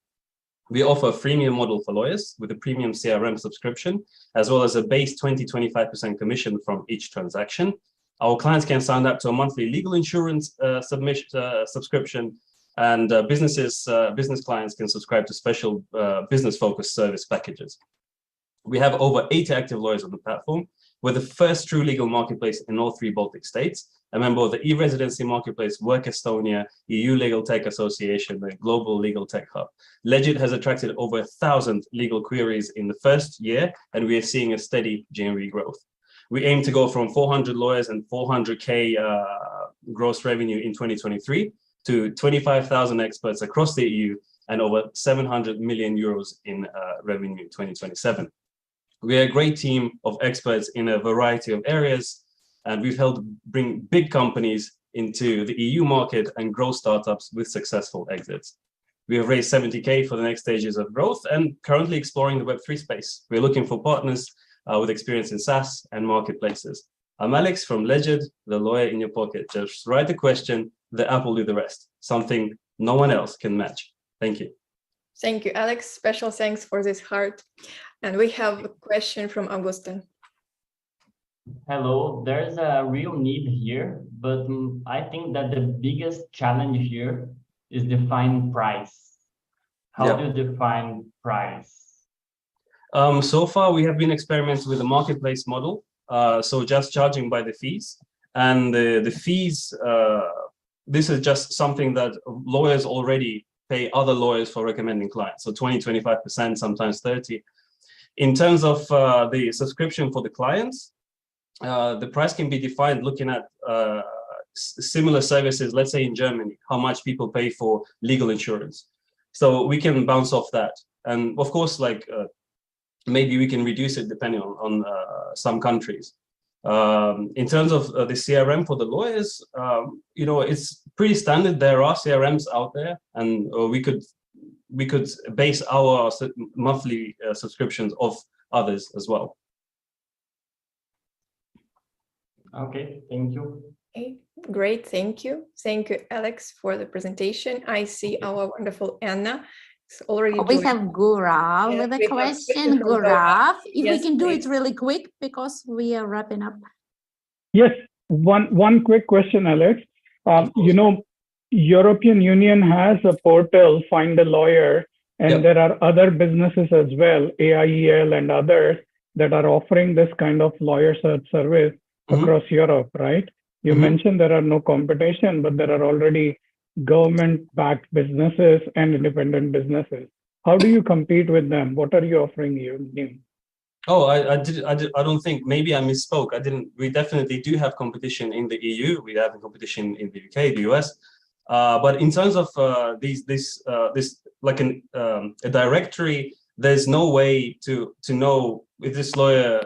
We offer a freemium model for lawyers with a premium CRM subscription, as well as a base 20-25% commission from each transaction. Our clients can sign up to a monthly legal insurance subscription, and business clients can subscribe to special business-focused service packages. We have over 80 active lawyers on the platform. We're the first true legal marketplace in all 3 Baltic states, a member of the e-residency marketplace, Work Estonia, EU Legal Tech Association, the Global Legal Tech Hub. Legit has attracted over 1,000 legal queries in the first year, and we are seeing a steady GMV growth. We aim to go from 400 lawyers and 400K gross revenue in 2023 to 25,000 experts across the EU and over 700 million euros in revenue in 2027. We are a great team of experts in a variety of areas, and we've helped bring big companies into the EU market and grow startups with successful exits. We have raised 70K for the next stages of growth and currently exploring the Web3 space. We're looking for partners with experience in SaaS and marketplaces. I'm Alex from Legit, the lawyer in your pocket. Just write the question, the app will do the rest, something no one else can match. Thank you. Thank you, Alex. Special thanks for this heart. And we have a question from Augustin. Hello, there's a real need here, but I think that the biggest challenge here is define price. How do you define price? So far, we have been experimenting with a marketplace model, so just charging by the fees. And the fees, this is just something that lawyers already pay other lawyers for recommending clients. So 20, 25%, sometimes 30. In terms of the subscription for the clients, the price can be defined looking at similar services, let's say in Germany, how much people pay for legal insurance. So we can bounce off that. And of course, like maybe we can reduce it depending on some countries. In terms of the CRM for the lawyers, you know, it's pretty standard. There are CRMs out there, and we could base our monthly subscriptions off others as well. Okay, thank you. Okay, great, thank you. Thank you, Alex, for the presentation. I see our wonderful Anna is already We have Gurav with a question. Gurav, if we can do it really quick because we are wrapping up. Yes, one quick question, Alex. You know, European Union has a portal, Find a Lawyer, and there are other businesses as well, AIEL and others, that are offering this kind of lawyer search service across Europe, right? You mentioned there are no competition, but there are already government-backed businesses and independent businesses. How do you compete with them? What are you offering new? Oh, I don't think, maybe I misspoke. We definitely do have competition in the EU. We have competition in the UK, the US. But in terms of this like a directory, there's no way to know if this lawyer,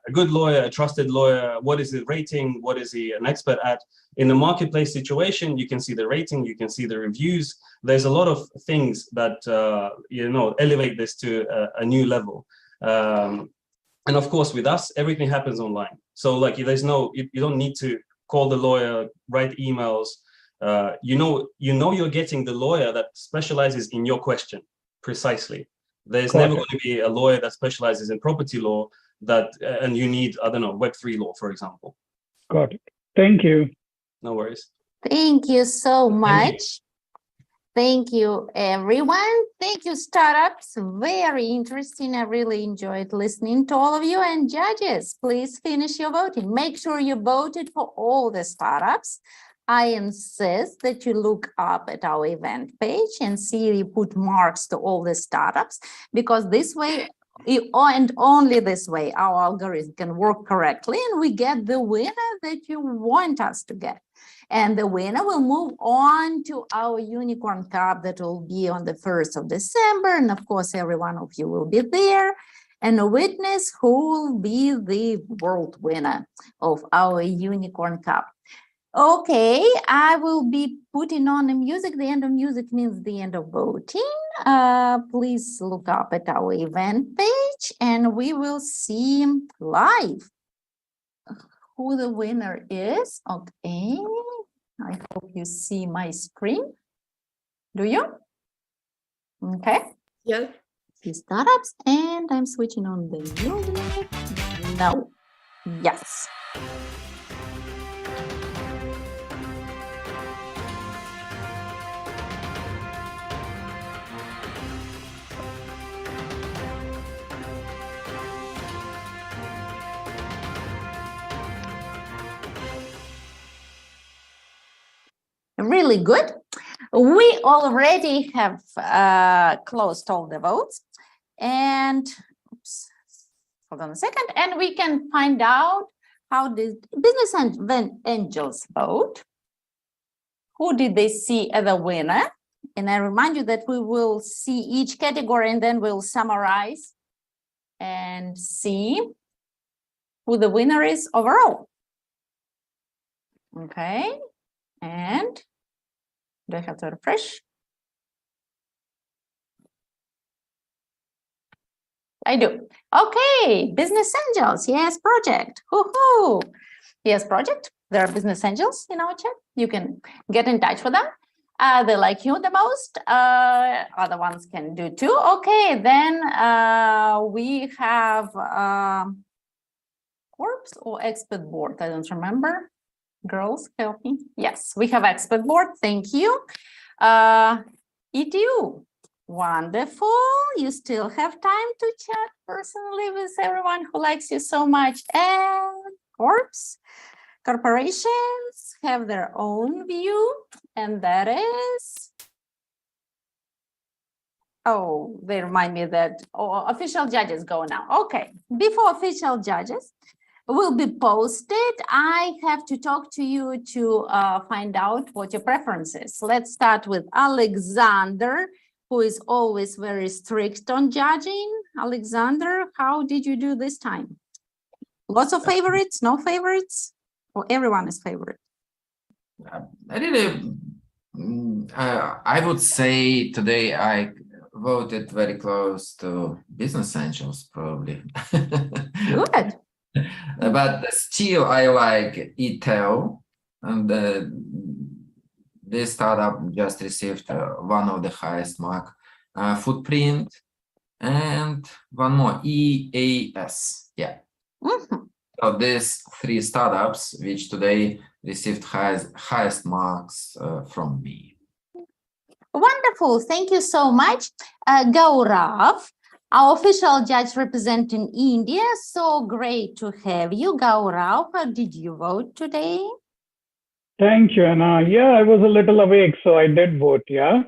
a good lawyer, a trusted lawyer, what is the rating, what is he an expert at? In a marketplace situation, you can see the rating, you can see the reviews. There's a lot of things that you know, elevate this to a new level. And of course, with us, everything happens online. So like, there's no, you don't need to call the lawyer, write emails. You know you're getting the lawyer that specializes in your question precisely. There's never going to be a lawyer that specializes in property law and you need, I don't know, Web3 law, for example. Got it. Thank you. No worries. Thank you so much. Thank you, everyone. Thank you, startups. Very interesting. I really enjoyed listening to all of you. And judges, please finish your voting. Make sure you voted for all the startups. I insist that you look up at our event page and see you put marks to all the startups, because this way, and only this way, our algorithm can work correctly and we get the winner that you want us to get. And the winner will move on to our Unicorn Cup that will be on the 1st of December. And of course, every one of you will be there and witness who will be the world winner of our Unicorn Cup. Okay, I will be putting on the music. The end of music means the end of voting. Please look up at our event page and we will see live who the winner is. Okay, I hope you see my screen. Do you? Okay. Yeah. See startups, and I'm switching on the music. No. Yes. Really good. We already have closed all the votes, and oops, hold on a second, and we can find out how did business angels vote. Who did they see as a winner? And I remind you that we will see each category and then we'll summarize and see who the winner is overall. Okay, and do I have to refresh? I do. Okay, business angels. Yes, project. Woohoo! Yes, project. There are business angels in our chat. You can get in touch with them. They like you the most. Other ones can do too. Okay, then we have corpse or expert board. I don't remember. Girls, help me. Yes, we have expert board. Thank you. ETU. Wonderful. You still have time to chat personally with everyone who likes you so much. And corpse. Corporations have their own view, and that is, oh, they remind me that official judges go now. Okay, before official judges will be posted, I have to talk to you to find out what your preference is. Let's start with Alexander, who is always very strict on judging. Alexander, how did you do this time? Lots of favorites, no favorites? Or everyone is favorite? I really, I would say today I voted very close to Business Essentials, probably. Good. But still, I like eTel, and this startup just received one of the highest mark. Footprint, and one more, EAS. Yeah. Mm-hmm. So these three startups, which today received highest marks from me. Wonderful. Thank you so much. Gaurav, our official judge representing India. So great to have you. Gaurav, how did you vote today? Thank you, Anna. Yeah, I was a little awake, so I did vote, yeah.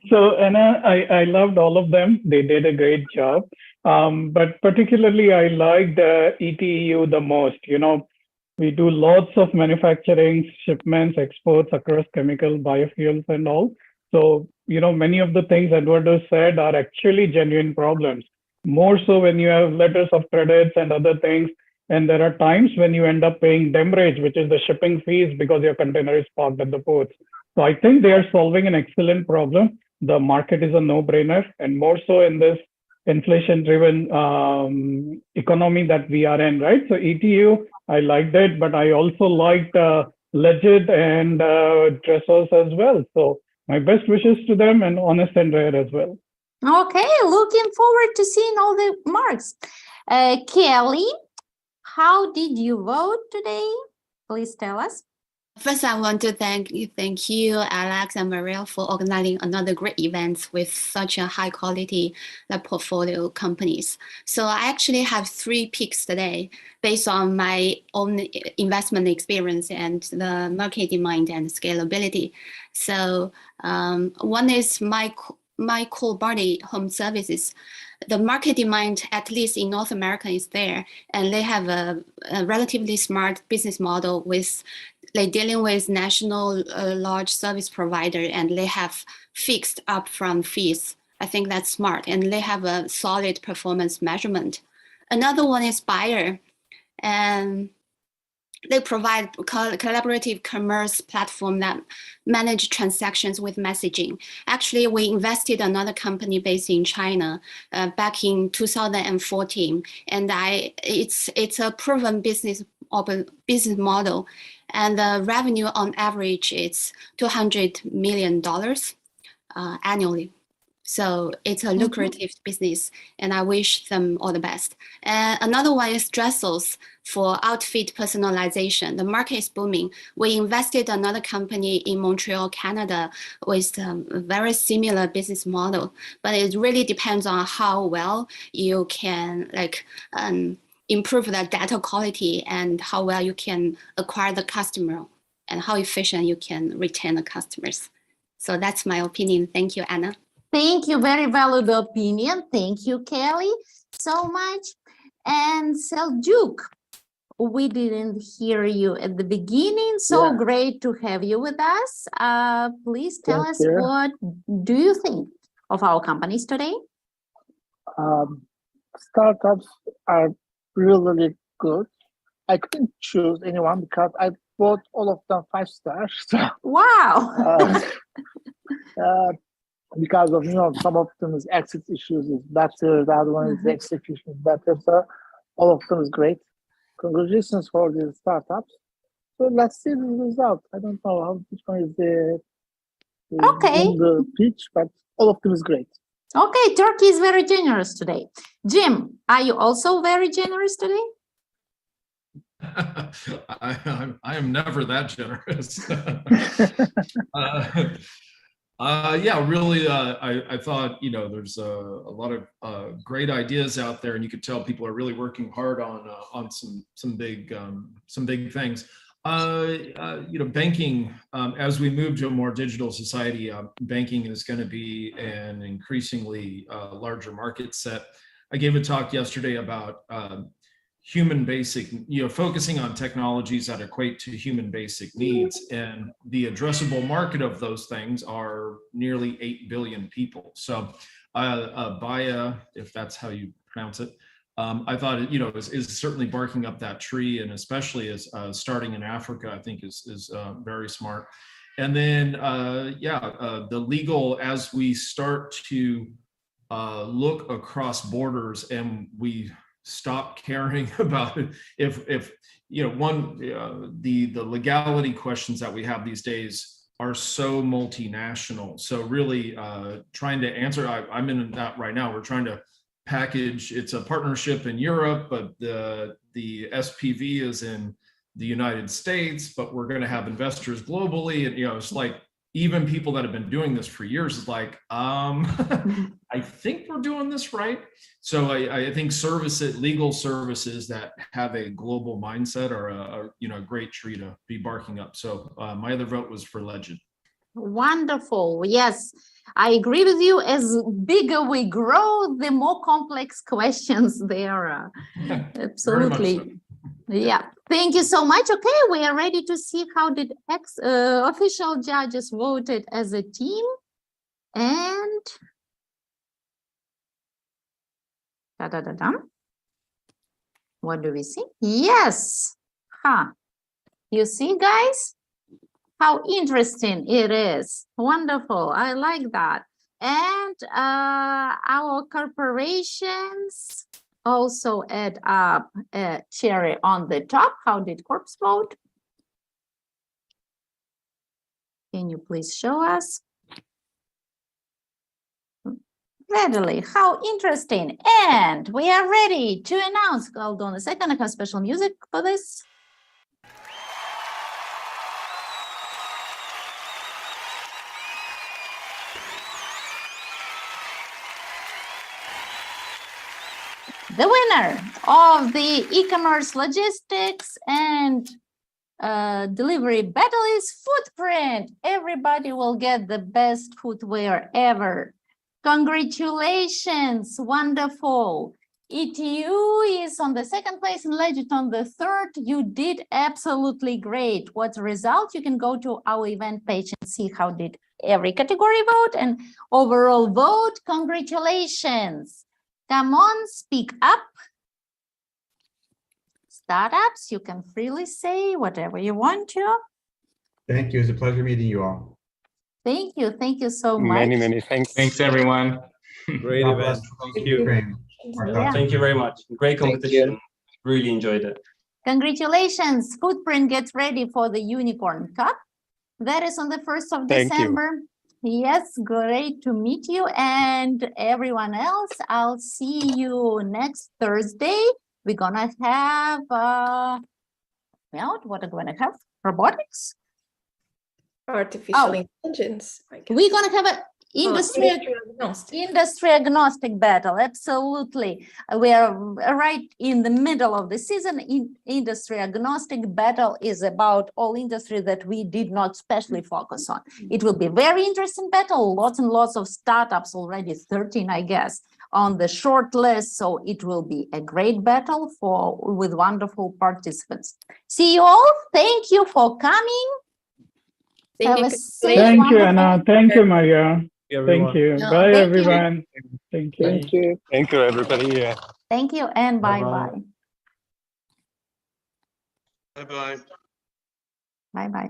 So, Anna, I loved all of them. They did a great job. But particularly, I liked ETEU the most. You know, we do lots of manufacturing, shipments, exports across chemical, biofuels, and all. So, you know, many of the things Eduardo said are actually genuine problems. More so when you have letters of credits and other things. And there are times when you end up paying demurrage, which is the shipping fees, because your container is parked at the ports. So I think they are solving an excellent problem. The market is a no-brainer, and more so in this inflation-driven economy that we are in, right? So ETU, I liked it, but I also liked Legit and Dressos as well. So my best wishes to them, and Honest and Rare as well. Okay, looking forward to seeing all the marks. Kelly, how did you vote today? Please tell us. First, I want to thank you, Alex and Maria, for organizing another great event with such a high quality portfolio companies. So I actually have 3 picks today based on my own investment experience and the market demand and scalability. So one is my core body home services. The market demand, at least in North America, is there, and they have a relatively smart business model with like dealing with national large service provider, and they have fixed upfront fees. I think that's smart, and they have a solid performance measurement. Another one is Buyer, and they provide collaborative commerce platform that manage transactions with messaging. Actually, we invested another company based in China back in 2014, and it's a proven business model, and the revenue on average is $200 million annually. So it's a lucrative business, and I wish them all the best. Another one is Dressos for outfit personalization. The market is booming. We invested another company in Montreal, Canada, with a very similar business model, but it really depends on how well you can improve the data quality and how well you can acquire the customer and how efficient you can retain the customers. So that's my opinion. Thank you, Anna. Thank you, very valuable opinion. Thank you, Kelly, so much. And Seljuk, we didn't hear you at the beginning. So great to have you with us. Please tell us, what do you think of our companies today? Startups are really good. I couldn't choose anyone because I bought all of them 5 stars. Wow. Because of, some of them is exit issues is better, the other one is execution is better. So all of them is great. Congratulations for the startups. So let's see the result. I don't know how which one is the Okay. on the pitch, but all of them is great. Okay, Turkey is very generous today. Jim, are you also very generous today? I am never that generous. Yeah, really, I thought, there's a lot of great ideas out there, and you could tell people are really working hard on some big things. Banking, as we move to a more digital society, banking is going to be an increasingly larger market set. I gave a talk yesterday about human basic, focusing on technologies that equate to human basic needs, and the addressable market of those things are nearly 8 billion people. So Baya, if that's how you pronounce it, I thought it, is certainly barking up that tree, and especially as starting in Africa, I think is very smart. And then, the legal, as we start to look across borders and we stop caring about it, if the legality questions that we have these days are so multinational. So really trying to answer, I'm in that right now. We're trying to package, it's a partnership in Europe, but the SPV is in the United States, but we're going to have investors globally. And, it's like, even people that have been doing this for years is like, I think we're doing this right. So I think legal services that have a global mindset are a great tree to be barking up. So my other vote was for Legend. Wonderful. Yes, I agree with you. As bigger we grow, the more complex questions there are. Absolutely. Very much so. Yeah. Thank you so much. Okay, we are ready to see how did official judges voted as a team. And what do we see? Yes. You see, guys? How interesting it is. Wonderful. I like that. And our corporations also add up a cherry on the top. How did corps vote? Can you please show us? Readily. How interesting. And we are ready to announce. Hold on a second. I have special music for this. The winner of the e-commerce logistics and delivery battle is Footprint. Everybody will get the best footwear ever. Congratulations, wonderful. ETU is on the second place and Legit on the third. You did absolutely great. What's the result? You can go to our event page and see how did every category vote and overall vote. Congratulations. Come on, speak up. Startups, you can freely say whatever you want to. Thank you. It's a pleasure meeting you all. Thank you. Thank you so much. Many thanks. Thanks, everyone. Great event. Thank you. Yeah. Thank you very much. Great competition. Really enjoyed it. Congratulations. Footprint gets ready for the Unicorn Cup. That is on the 1st of December. Yes, great to meet you. And everyone else, I'll see you next Thursday. We're gonna have, what are we gonna have? Robotics? Artificial intelligence. We're gonna have a industry agnostic battle. Absolutely. We are right in the middle of the season. Industry agnostic battle is about all industry that we did not specially focus on. It will be very interesting battle. Lots and lots of startups already, 13, I guess, on the short list. So it will be a great battle with wonderful participants. See you all. Thank you for coming. Thank you, Anna. Thank you, Maria. Thank you. No, Bye, thank you. everyone. Thank you. Thank you. Thank you, everybody. Yeah. Thank you and bye-bye. Bye-bye. Bye-bye.